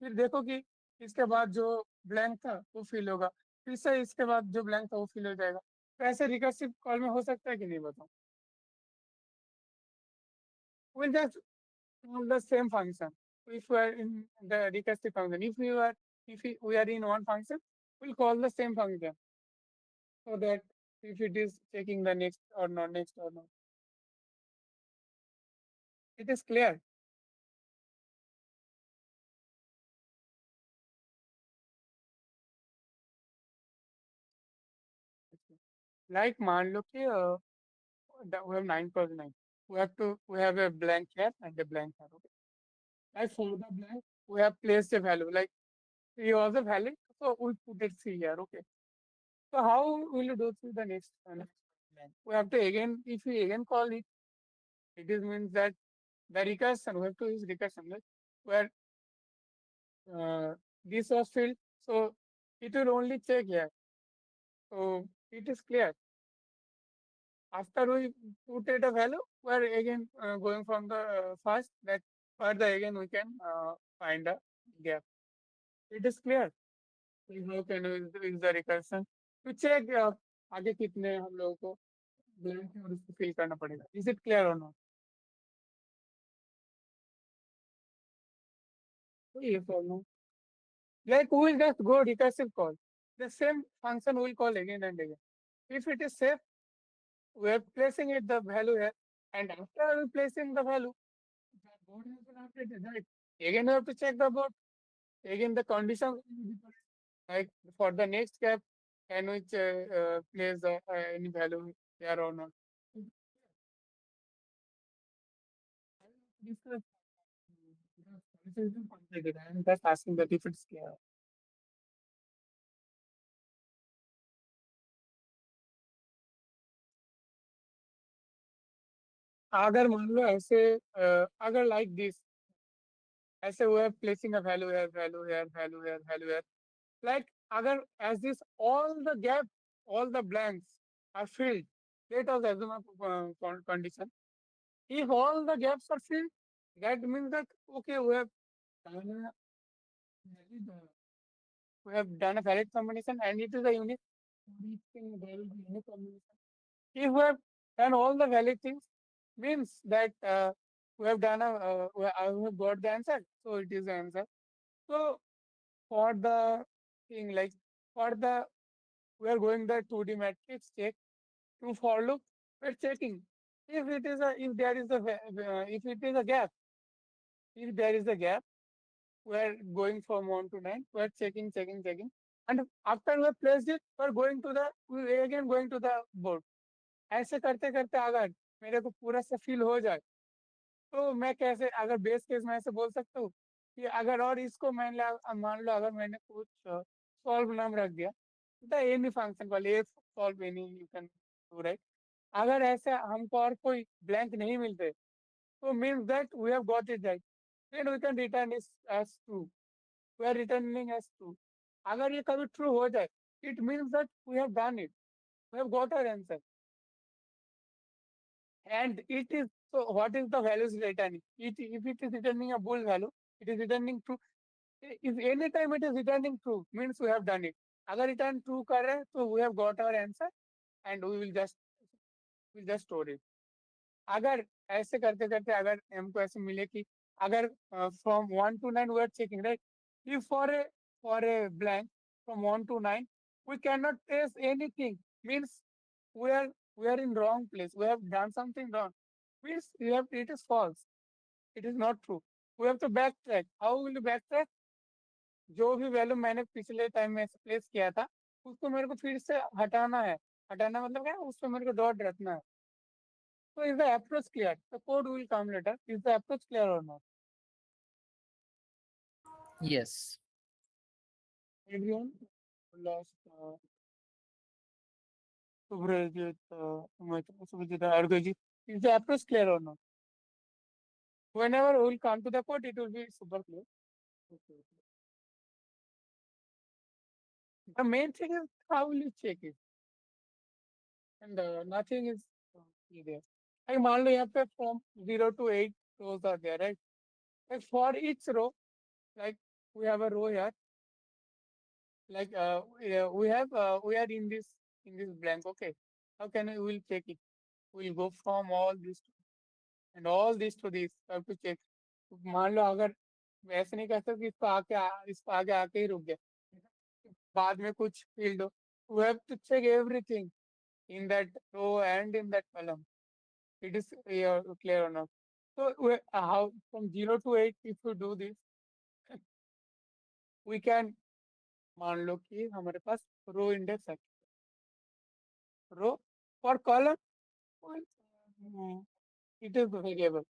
फिर देखो कि इसके बाद जो ब्लैंक था वो फिल होगा फिर से इसके बाद जो ब्लैंक था वो फिल हो जाएगा तो ऐसे रिकर्सिव कॉल में हो सकता है कि नहीं बताओ will just the same function. If we are in the recursive function, if we are in one function, we'll call the same function so that if it is checking the next or not, it is clear. Like मान लो कि we have 9 × 9. We have a blank here and a blank here. Okay. Like for the blank, we have placed a value. Like 3 was a value, so we put it 3 here. Okay. So how will you do through the next blank? We have to again, if we again call it, it is means that the recursion, we have to use recursion, right? Where this was filled, so it will only check here. So it is clear. After we put it a value, we're again going from the first that further again we can find a gap. It is clear. So how can we use the recursion to check आगे कितने हम लोगों को blank है और उसको fill करना पड़ेगा. Is it clear or not? Yes or no? Like we will just go recursive call. The same function we will call again and again. If it is safe, we are placing it the value here, and after placing the value, the board has been updated, right? Again, we have to check the board. Again, the condition will be different. Like for the next gap, can we place any value there or not? This is completed. I am just asking the different scale. अगर मान लो ऐसे अगर like this ऐसे we are placing a value here, value here, value here, value here. Like agar as this all the gap, all the blanks are filled, let us assume a condition. If all the gaps are filled, that means that okay, done a valid, uh, we have done a valid combination and it is a unique. For each thing there will be unique combination. If we have done all the valid things, means that we have done I have got the answer, so it is the answer. So for the thing like for the we are going the 2D matrix check to for loop. We're checking if it is a if there is a if it is a gap. If there is a gap, we're going from 1 to 9. We're checking, and after we have placed it, we again going to the board. ऐसे करते करते अगर मेरे को पूरा से fill हो जाए तो मैं कैसे अगर बेस केस में ऐसे बोल सकता हूँ कि अगर और इसको मान लो अगर मैंने कुछ सॉल्व नाम रख दिया the any function call a solve any you can do right अगर ऐसे हमको और कोई ब्लैंक नहीं मिलते तो means that we have got it right then we can return इस as true we are returning as true अगर ये कभी ट्रू हो जाए it means that we have done it we have got our answer and it is so what is the values returning if it is returning a bool value it is returning true if any time it is returning true means we have done it agar return true kar rahe so we have got our answer and we will just store it अगर ऐसे करते करते अगर हमको ऐसे मिले कि अगर from 1 to 9 we are checking right if for a blank from 1 to 9 we cannot trace anything means we are we are in wrong place we have done something wrong means it is false it is not true we have to backtrack how will you backtrack जो भी value मैंने पिछले time में place किया था उसको मेरे को फिर से हटाना है। हटाना मतलब क्या, उसमें मेरे को डॉट रखना है। So is the approach clear? The code will come later. Is the approach clear or not? Yes. Everyone lost Subhrajit, Subhajit, Argoji. Is the approach clear or not? Whenever we will come to the code, it will be super clear. Okay. The main thing is how will you check it? And nothing is there. Like मान लो यहाँ पे from 0 to 8 rows are there, right? Like for each row, like we have a row here. Like yeah, we are in this blank. Okay, how can we will check it? We'll go from all this and all this to this. Have to check. मान लो अगर वैसे नहीं कर सकते, इसको आगे आके ही रुक गया, बाद में कुछ फील्ड हो, we have to check everything in that row and in that column. It is clear or not? So how from 0 to 8 if you do this, we can मान लो कि हमारे पास रो इंडेक्स है, रो for column well, it is variable.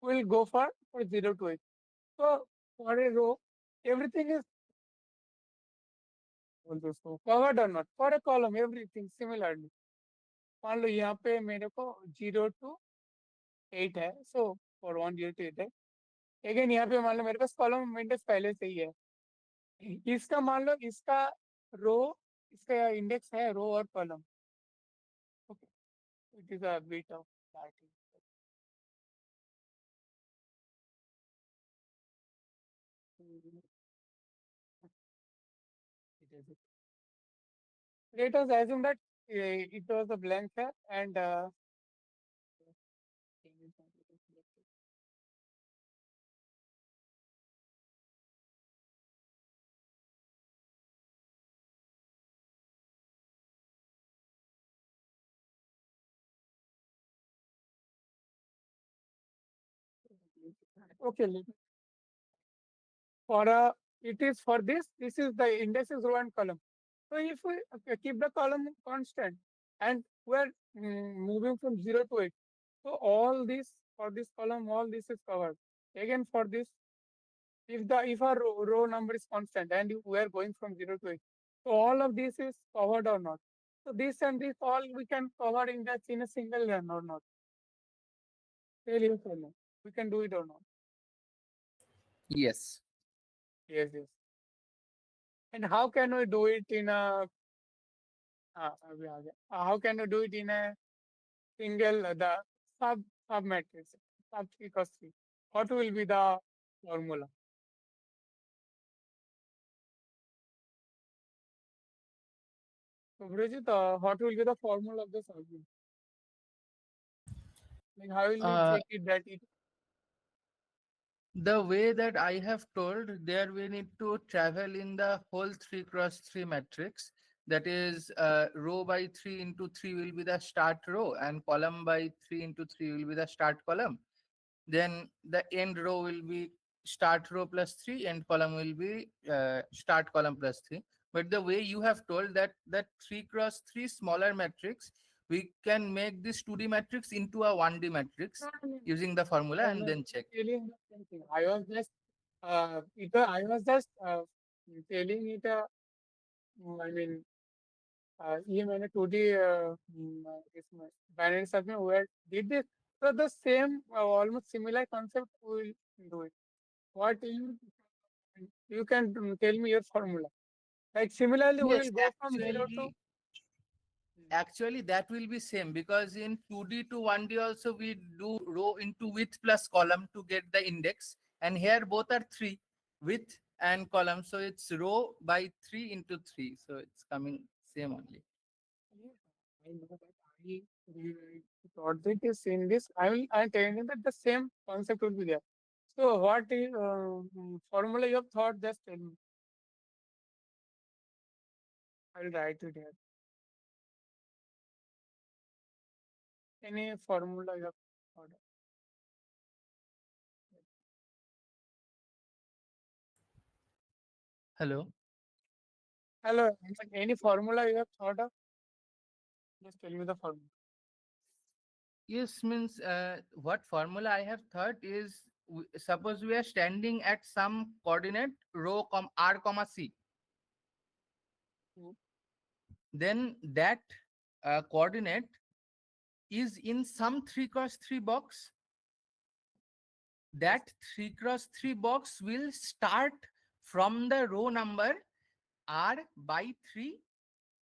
We'll go for 0 to 8. So for a row, everything is also covered or not. For a column, everything similarly. मान लो यहाँ पे मेरे को 0 to 8 है, so for 1 0 to 8 है। Again यहाँ पे मान लो मेरे पास कॉलम इंडेक्स पहले से ही है, इसका मान लो इसका रो, इसका इंडेक्स है रो और column. Okay, it is a bit of that. Let us assume that it was a blank here and okay, for it is for this is the index is row and column. So if we keep the column constant and we're moving from 0 to 8, so all this for this column, all this is covered. Again for this, if our row number is constant and we are going from 0 to 8, so all of this is covered or not. So this and this all we can cover in that in a single run or not. Tell yes or no. We can do it or not. Yes. Yes, yes. And how can we do it in a अभी आ गया. How can you do it in a single the sub matrix sub 3 cos 3? What will be the formula? So Bridget, what will be the formula of the sub? Like how will you Uh, check it that it the way that I have told, there we need to travel in the whole 3 cross 3 matrix. That is, row by 3 into 3 will be the start row, and column by 3 into 3 will be the start column. Then the end row will be start row plus 3, end column will be start column plus 3. But the way you have told, that 3 cross 3 smaller matrix, we can make this 2D matrix into a 1D matrix no, no, no. using the formula I am and not then check. telling the same thing. I was just I was just telling it I mean ये मैंने 2D इसमें binary search में where did this, so the same almost similar concept will do it. What you can tell me your formula. Like similarly, we Yes, will go from 0 to. actually that will be same, because in 2D to 1D also we do row into width plus column to get the index, and here both are 3, width and column, so it's row by 3 into 3, so it's coming same only. Yeah, I know that I thought that is in this. I'm telling you that the same concept will be there. So what is formula you have thought? Just tell me. I'll write it here. Any formula you have thought? Hello. Hello, any formula you have thought of? Just tell me the formula. Yes, means what formula I have thought is, suppose we are standing at some coordinate rho r comma c, Hmm. then that coordinate is in some 3 cross 3 box. Yes. That 3 cross 3 box will start from the row number r by 3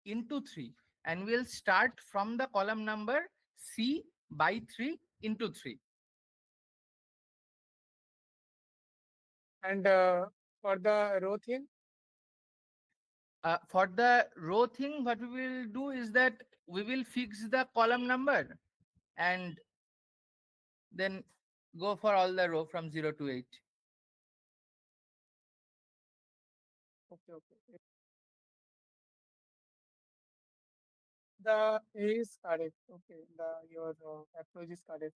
into 3, and will start from the column number c by 3 into 3. And for the row thing, For the row thing, what we will do is that we will fix the column number and then go for all the row from 0 to 8. okay, okay. The A is correct. Okay, the your approach is correct.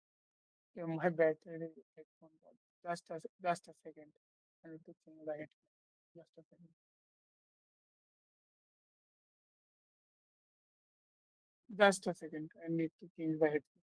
Okay, my battery headphone got just a second. I need to change the headphone. Just a second. Just a second. I need to change the headphone.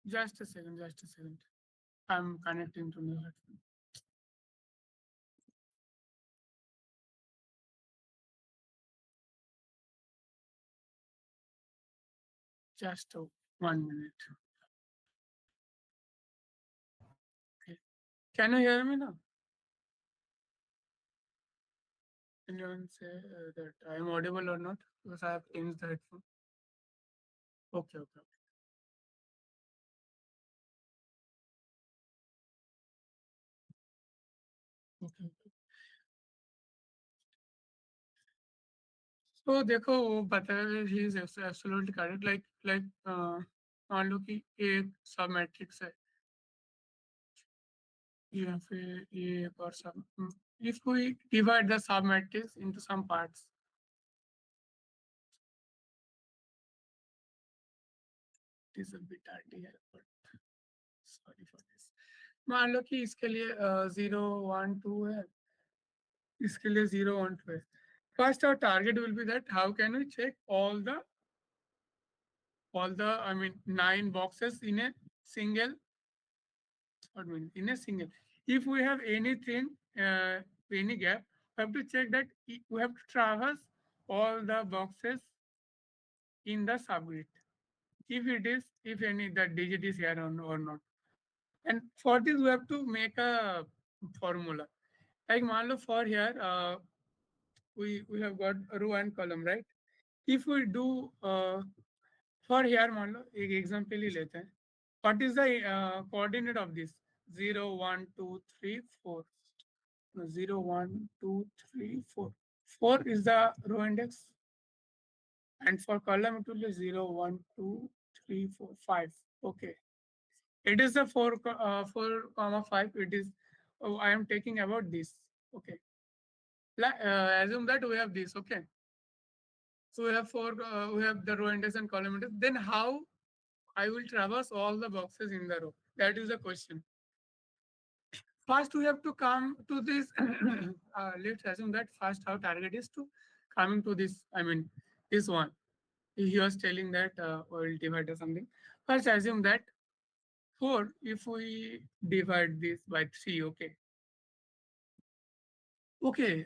Just a second. Just a second. I'm connecting to new headphone. Just 1 minute. Okay. Can you hear me now? Can you say that I am audible or not? Because I have changed the headphone. Okay, okay, okay. Okay. तो देखो वो बताया he is absolutely correct like मान लो कि एक सब matrix है या फिर ये एक और सब if we divide the sub matrix into some parts, it is a bit dirty here but sorry for this. मान लो कि इसके लिए 0 1 2 है, इसके लिए 0 1 2 है. First our target will be that how can we check all the I mean 9 boxes in a single, what mean in a single. If we have anything, any gap, we have to check that we have to traverse all the boxes in the subgrid. If it is, if any that digit is here or not. And for this we have to make a formula. Like मान for here, we have got row and column, right? If we do for here मान लो एक example ही लेते हैं. What is the coordinate of this? 0 1 2 3 4. No, 0 1 2 3 4. 4 is the row index, and for column it will be 0 1 2 3 4 5. Okay, it is the 4 comma 5. It is, oh, I am taking about this. Okay, assume that we have this. Okay, so we have we have the row index and column index. Then how I will traverse all the boxes in the row? That is the question. First, we have to come to this. Let's assume that first our target is to coming to this. I mean, this one. He was telling that we'll divide or something. First, assume that 4, if we divide this by 3, okay. Okay,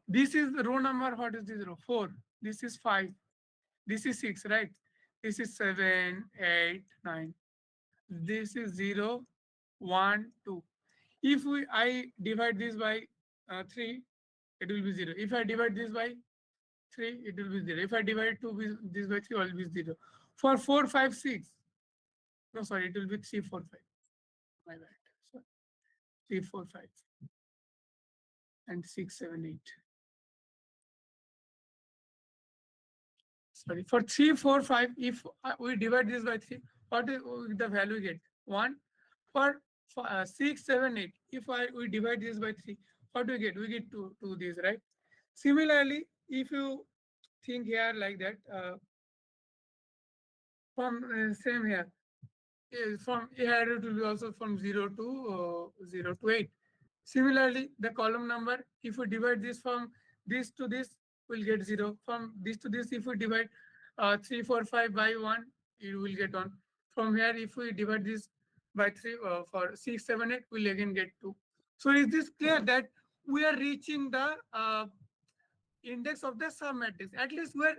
this is the row number. What is this row? 4. This is 5. This is 6, right? This is 7, 8, 9. This is 0, 1, 2. If I divide this by 3, it will be 0. If I divide this by 3, it will be 0. If I divide this by 3, it will be 0. For 4, 5, 6. No, sorry, it will be 3, 4, 5. My bad. So 3, 4, 5, and 6, 7, 8. Sorry, for 3, 4, 5, if we divide this by 3, what is the value we get? 1. For 6, 7, 8, if we divide this by 3, what do we get? We get 2 this, right? Similarly, if you think here like that, from same here, from here it will be also from 0 to 0 to 8. Similarly, the column number, if we divide this from this to this, we'll get 0. From this to this, if we divide 3, 4, 5 by 1, you will get 1. From here, if we divide this by 3 for 6, 7, 8, we'll again get 2. So is this clear that we are reaching the index of the sub matrix? At least where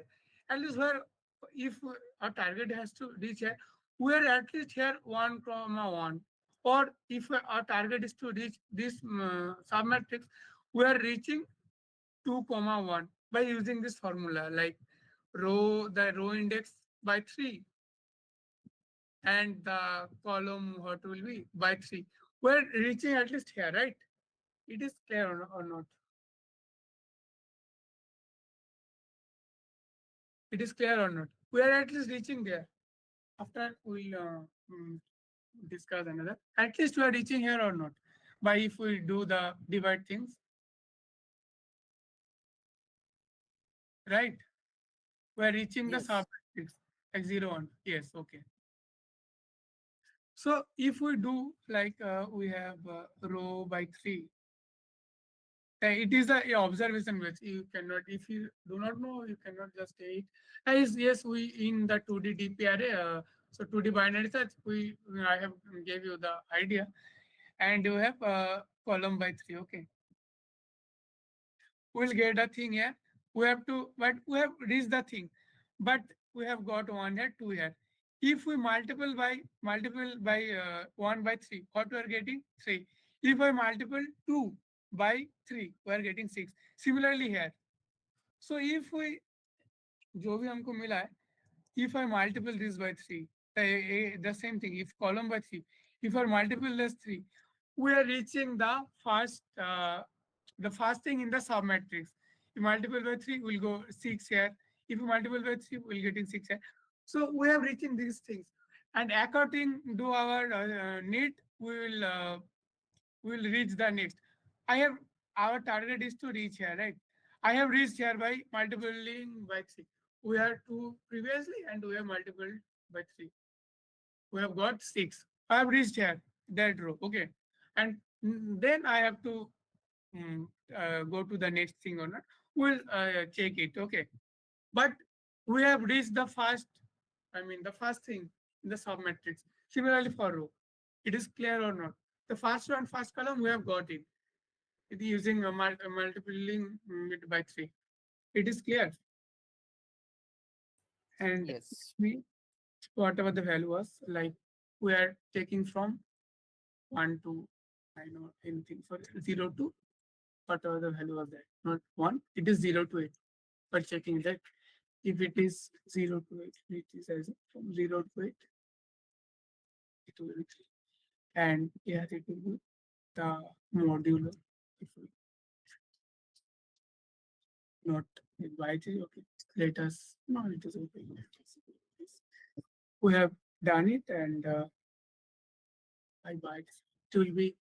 if our target has to reach here, we are at least here 1 comma 1. Or if our target is to reach this sub matrix, we are reaching 2 comma 1 by using this formula, like the row index by 3 and the column what will be by 3. We're reaching at least here, right? It is clear or not? It is clear or not? We are at least reaching there. After we'll discuss another. At least we are reaching here or not? By if we do the divide things, right? We are reaching the Yes. sub matrix like 0, 1. Yes, okay. So if we do like we have row by 3, it is a observation which you cannot, if you do not know, you cannot just say it. Yes, we in the 2D DPRA, so 2D binary search, I have gave you the idea, and you have column by 3. Okay, we'll get a thing here. We have to, but we have reached the thing, but we have got 1 here, 2 here. If we multiple by 1 by 3, what we are getting? 3. If I multiple 2 by 3, we are getting 6. Similarly here. So if we जो भी हमको मिला है, if I multiple this by 3, the same thing. If column by 3, if I multiple this 3, we are reaching the first thing in the submatrix. If multiple by 3, we'll go 6 here. If you multiple by 3, we'll get in 6 here. So we are reaching these things. And according to our need, we will reach the next. I have, our target is to reach here, right? I have reached here by multiplying by 3. We are 2 previously and we have multiplied by 3. We have got 6. I have reached here, that row, okay. And then I have to go to the next thing or not. We'll check it, okay. But we have reached the first, the first thing in the submatrix. Similarly for row, it is clear or not? The first one, first column, we have got it. It is using multiplying it by 3. It is clear. And Yes. we, whatever the value was, like we are taking from 1 to, I know anything, for 0 to whatever the value was, that not 1, it is 0 to 8. But checking that if it is 0 to 8, it is as from 0 to 8, it will be 3. And here it will be the modular. If we not by 3, okay, let us, no, it is okay. We have done it, and I buy it will be,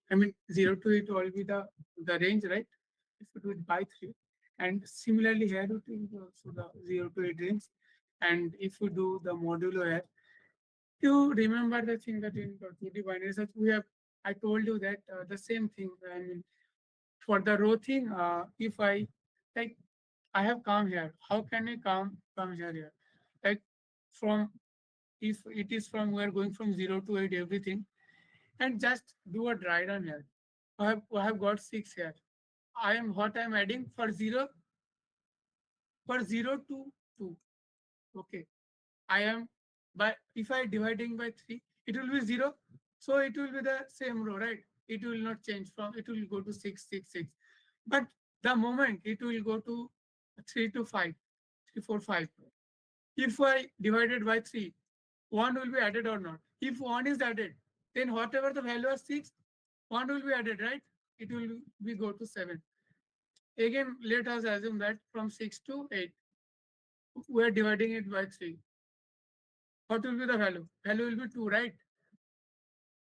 0 to 8 will be the range, right? If you do it by 3. And similarly here it will be also the 0 to 8 range. And if you do the modulo here, you remember the thing that in the 2D binary search, I told you that the same thing. For the row thing, if I, like, I have come here, how can I come here? Like, from, if it is from, we are going from 0 to 8, everything. and just do a dry run here. I have got 6 here. I am what I am adding for 0 to 2. Okay. I am, but if I dividing by 3, it will be 0. So it will be the same row, right? It will not change from, it will go to 6, 6, 6. But the moment it will go to 3 to 5, 3, 4, 5. If I divided by 3, 1 will be added or not? If 1 is added, then whatever the value of 6, 1 will be added, right? It will be go to 7. Again, let us assume that from 6 to 8, we are dividing it by 3. What will be the value? Value will be 2, right?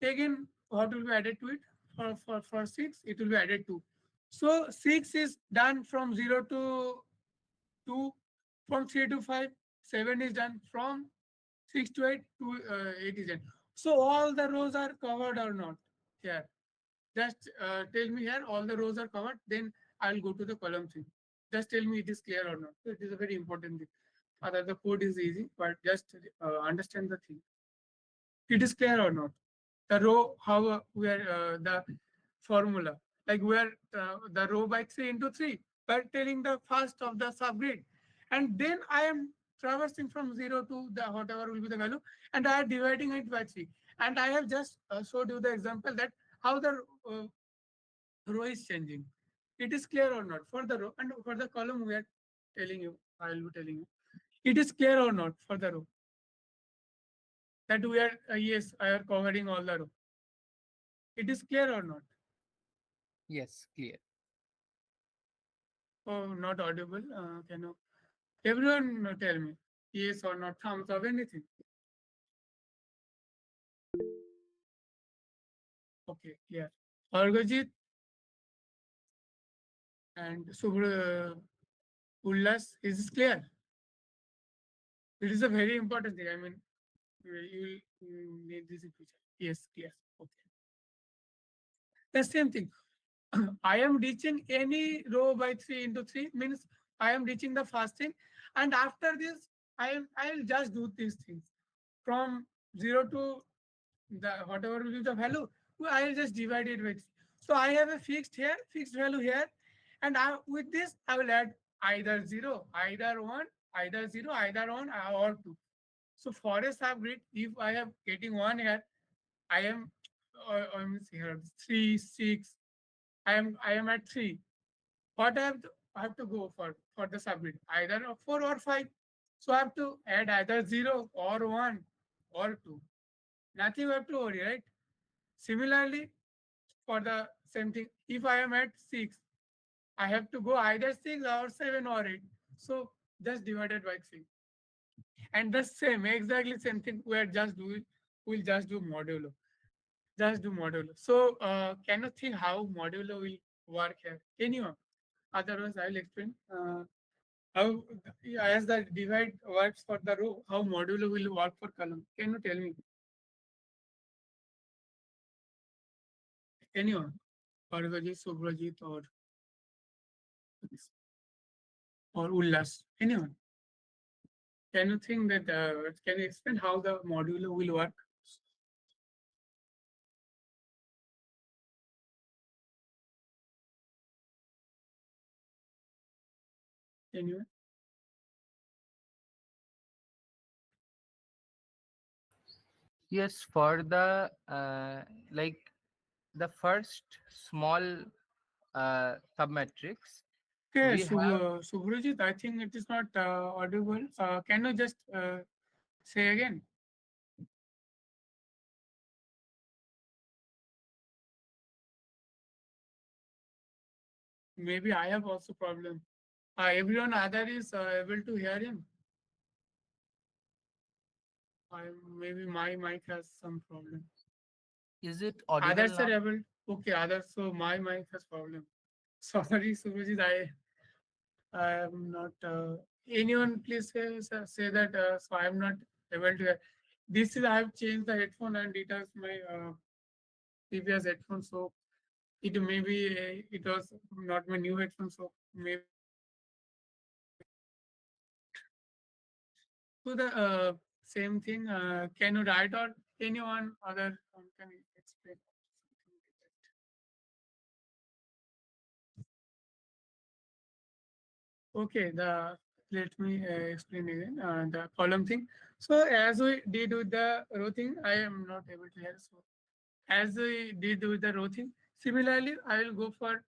Again, what will be added to it? For 6, it will be added 2. So 6 is done from 0 to 2, from 3 to 5, 7 is done from 6 to 8, 8 is done. So all the rows are covered or not? Here. Just tell me here, all the rows are covered, then I'll go to the column 3. Just tell me it is clear or not. So it is a very important thing. Other the code is easy, but just understand the thing. It is clear or not? The row, how we are the formula, like we are the row by 3 into 3 by telling the first of the subgrid, and then I am traversing from 0 to the whatever will be the value, and I am dividing it by 3, and I have just showed you the example that how the row is changing. It is clear or not for the row, and for the column we are telling you, I will be telling you, it is clear or not for the row, that we are yes, I are covering all the row. It is clear or not? Yes, clear. Oh, not audible. Can you, everyone tell me yes or not? Thumbs up, anything. Okay, yeah. Argajit and Subra Ullas, is this clear? It is a very important thing. I mean, you will need this in future. Yes, clear. Okay. The same thing. I am reaching any row by 3 into 3 means I am reaching the first thing, and after this I will just do these things from 0 to the whatever will be the value, I will just divide it with. So I have a fixed here, fixed value here, and with this I will add either 0, either 1, either 0, either 1 or 2. So for a subgrid, if I am getting 1 here, I am I mean here 3, 6. I am at 3. What I have to go for the subgrid? Either a 4 or 5. So I have to add either 0 or 1 or 2. Nothing we have to worry, right? Similarly, for the same thing, if I am at 6, I have to go either 6 or 7 or 8. So just divided by 3. And the same, exactly same thing, we are just doing, we'll just do modulo. Just do modulo. So can you think how modulo will work here? Anyone? Otherwise, I will explain. How, as the divide works for the row, how modulo will work for column. Can you tell me? Anyone? Parvajit, Subrajit, or Ullas? Anyone? Can you think that, can you explain how the modulo will work? Anyone? Yes, for the like the first small submatrix, Okay, we have. Subrajit, I think it is not audible. Can you just say again? Maybe I have also problem. Everyone other is able to hear him. Maybe my mic has some problem. Is it audible Others are now? able. Okay, others. So my mic has problem. Sorry, Subrajit. I am not. Anyone, please say that. So I am not able to hear. This is I have changed the headphone and it has my previous headphone. So it may be it was not my new headphone. So maybe so the same thing. Can you write or anyone other can explain something like that? Okay, the let me explain again the column thing. So as we did with the row thing, I am not able to hear. So as we did with the row thing, similarly, I will go for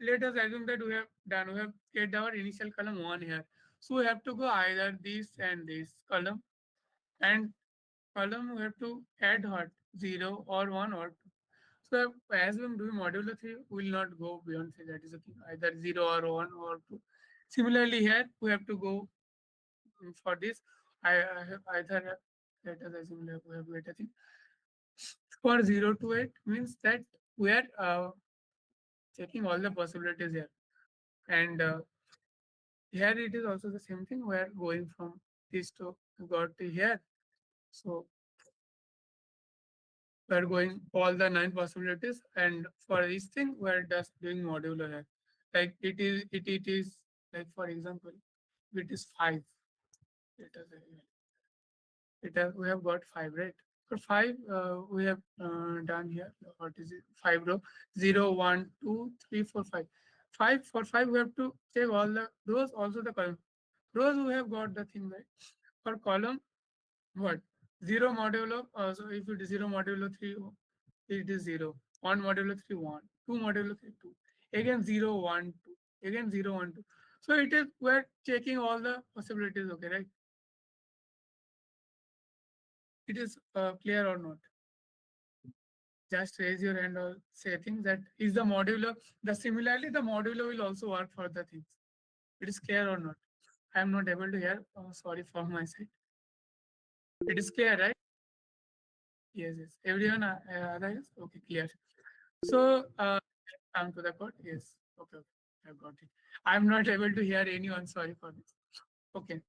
let us assume that we have get our initial column 1 here. So we have to go either this and this column, and column we have to add what 0 or 1 or 2. So as we do modulo 3, we will not go beyond 3. That is the thing, either 0 or 1 or 2. Similarly here we have to go for this. I have either let us assume that we have better thing for 0 to 8 means that we are checking all the possibilities here. And here it is also the same thing. We are going from this to got to here. So we are going all the 9 possibilities, and for this thing we are just doing modular here. Like it is like for example, it is 5. Let us say it has, we have got 5, right? For 5 we have done here. What is it? 5 row 0 1 2 3 4 5. 5 for 5 we have to take all the rows, also the column. Rows we have got the thing, right? For column, what 0 modulo, so if it is 0 modulo 3, it is 0. 1 modulo 3 1, 2 modulo 3 2, again 0 1 2, again 0 1 2. So it is we're checking all the possibilities. Okay, right? It is clear or not? Just raise your hand or say things that is the modulo. The similarly the modulo will also work for the things. It is clear or not? I am not able to hear. Oh, sorry for my side. It is clear, right? Yes, yes. Everyone, other yes? Okay, clear. So, come to the code. Yes. Okay, okay. I got it. I'm not able to hear anyone. Sorry for this. Okay.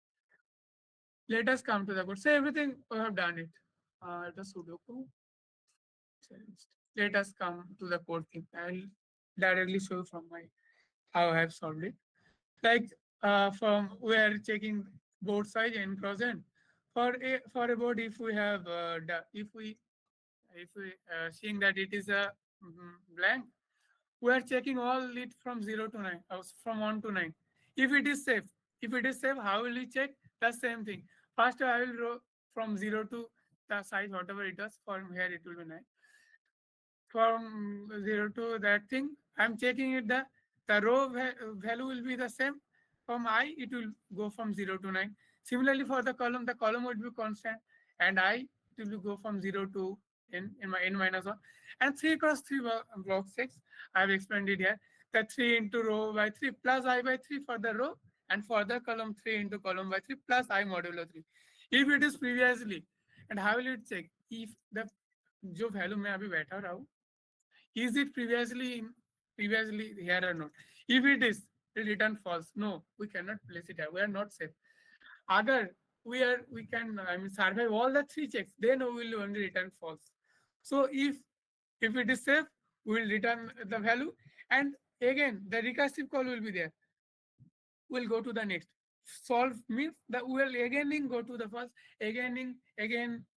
Let us come to the code. So everything we have done it. The Sudoku. Let us come to the code thing. I'll directly show from my how I have solved it. Like from we are checking board size and cross end. For a board, if we have if we seeing that it is a blank, we are checking all it from 0 to 9, from 1 to 9. If it is safe, how will we check? The same thing. First, I will row from 0 to the size, whatever it is. From here, it will be 9. From 0 to that thing, I'm checking it. The row value will be the same. From I, it will go from 0 to 9. Similarly, for the column would be constant, and I, it will go from 0 to n in my n minus 1. And 3 cross 3 block 6, I've explained it here. The 3 into row by 3 plus I by 3 for the row, and for the column 3 into column by 3 plus I modulo 3. If it is previously, and how will it check? If the जो value मैं अभी बैठा रहा हूँ, is it previously here or not? If it is, it will return false. No, we cannot place it here. We are not safe. Other we can survive all the 3 checks. Then we will only return false. So if it is safe, we will return the value, and again the recursive call will be there. We'll go to the next. Solve means that we will again go to the first. Again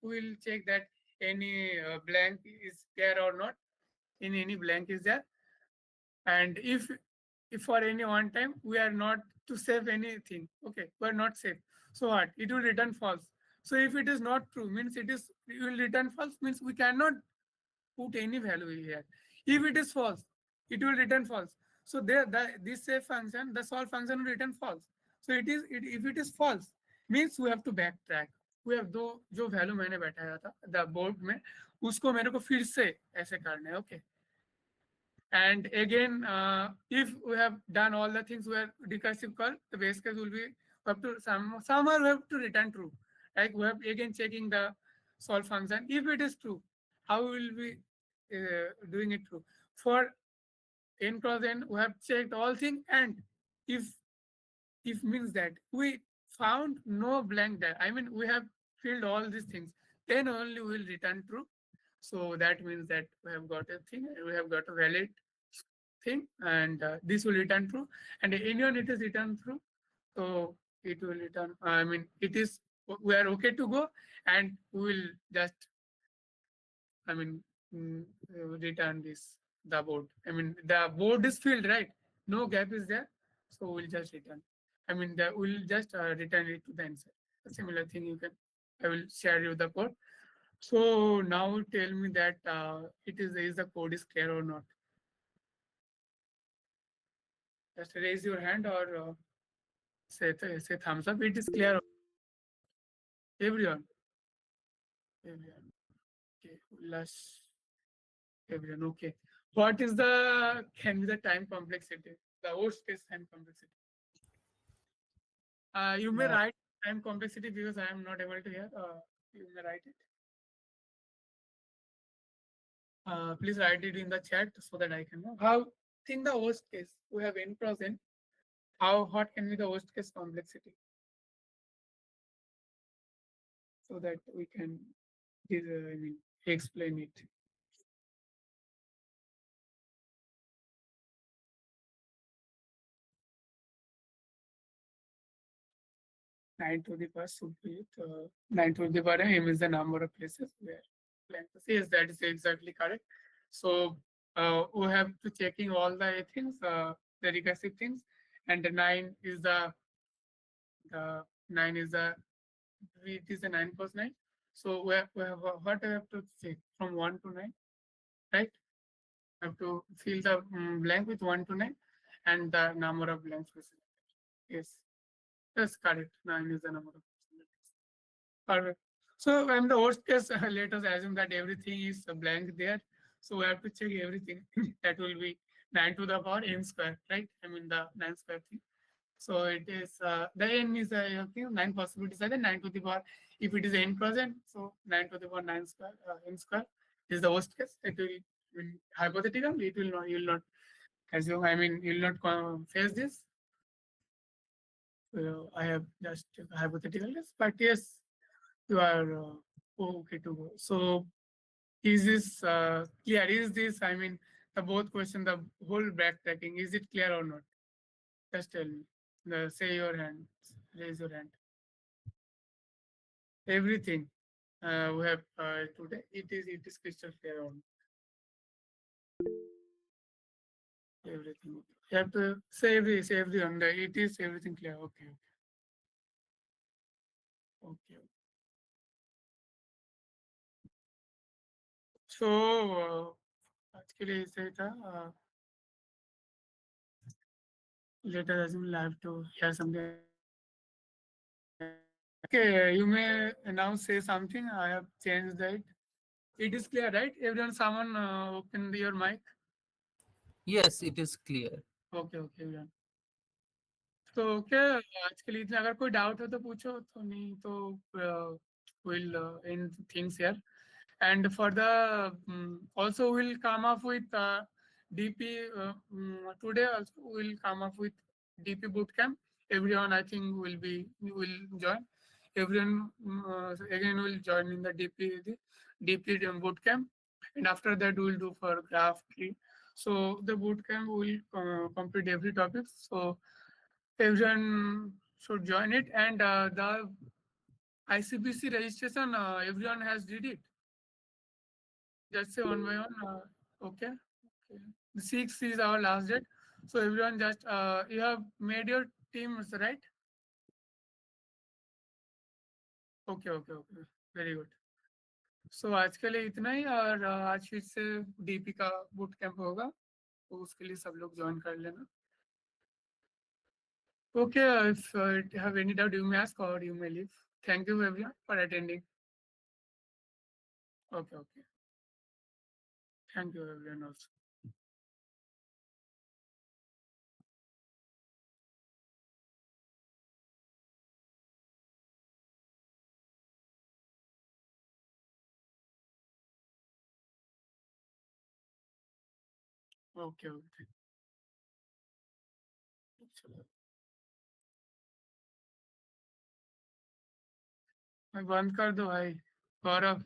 we'll check that any blank is there or not. In any blank is there, and if for any one time we are not to save anything, okay, we are not safe, so what it will return false. So if it is not true means it will return false, means we cannot put any value here. If it is false, it will return false. So this save function, the solve function will return false. So if it is false means we have to backtrack. We have दो जो value मैंने बैठाया था the board में उसको मेरे को फिर से ऐसे करना है. Okay. And again, if we have done all the things where recursive call, the base case will be up to somewhere we have to return true. Like we have again checking the solve function. If it is true, how will we doing it true? For n cross n, we have checked all things, and if if means that we found no blank there. I mean, we have filled all these things. Then only we will return true. So that means that we have got a thing, we have got a valid thing, and this will return true. And anyone it is returned true, so it will return. I mean, it is we are okay to go, and we will just, I mean, return this the board. I mean, the board is filled, right? No gap is there, so we'll just return. I mean, we'll just return it to the answer. A similar thing you can. I will share you the code. So now tell me that is the code is clear or not. Just raise your hand or say thumbs up. It is clear, everyone. Everyone. Okay. Last everyone. Okay. What is the can be the time complexity? The worst case time complexity. You may Uh, write time complexity because I am not able to hear. You may write it. Please write it in the chat so that I can know. How think the worst case? We have n present. How what can be the worst case complexity so that we can I mean explain it. 9 to the power should be 9 to the power m is the number of places where blank. Yes, that is exactly correct. So we have to checking all the things, the recursive things, and the 9 is the 9 is the it is the 9 plus 9. So we have what I have to check from 1 to 9, right? I have to fill the blank with 1 to 9 and the number of blanks. Yes, that's correct. 9 is the number of possibilities. Perfect. So, in the worst case, let us assume that everything is blank there. So, we have to check everything. That will be 9 to the power n square, right? I mean, the 9 square thing. So, it is the n is okay, 9 possibilities are there, 9 to the power. If it is n present, so 9 to the power 9 square, n square is the worst case. Will hypothetical, it will not, you will not assume, I mean, you will not face this. I have just hypothetical list, but yes, you are okay to go. So is this clear? Is this, I mean, the both question, the whole backtracking, is it clear or not? Just tell me. Say your hand, raise your hand. Everything we have today, it is crystal clear on everything. You have to say everyone. It is everything clear. Okay, okay, okay. So actually, is it let us assume I have to hear something. Okay, you may now say something. I have changed that. It is clear, right? Everyone, someone open your mic. yes, it is clear. Okay, okay, everyone. तो क्या आजकल इतना अगर कोई doubt हो तो पूछो तो नहीं तो we'll end things here and for the also we'll come up with DP today also we'll come up with DP bootcamp. Everyone I think will join. Everyone again will join in the DP bootcamp, and after that we'll do for graph tree. So the bootcamp will complete every topic. So everyone should join it, and the ICPC registration everyone has did it. Just say one by one. Okay. Okay. The 6th is our last date. So everyone just you have made your teams, right? Okay, okay, okay. Very good. So आज के लिए इतना ही और आज फिर से DP का boot camp होगा तो उसके लिए सब लोग ज्वाइन कर लेना. Okay, if you have any doubt, you may ask or you may leave. Thank you everyone for attending. Okay, okay. Thank you everyone also. Okay, okay. चलो मैं बंद कर दो भाई गौरव.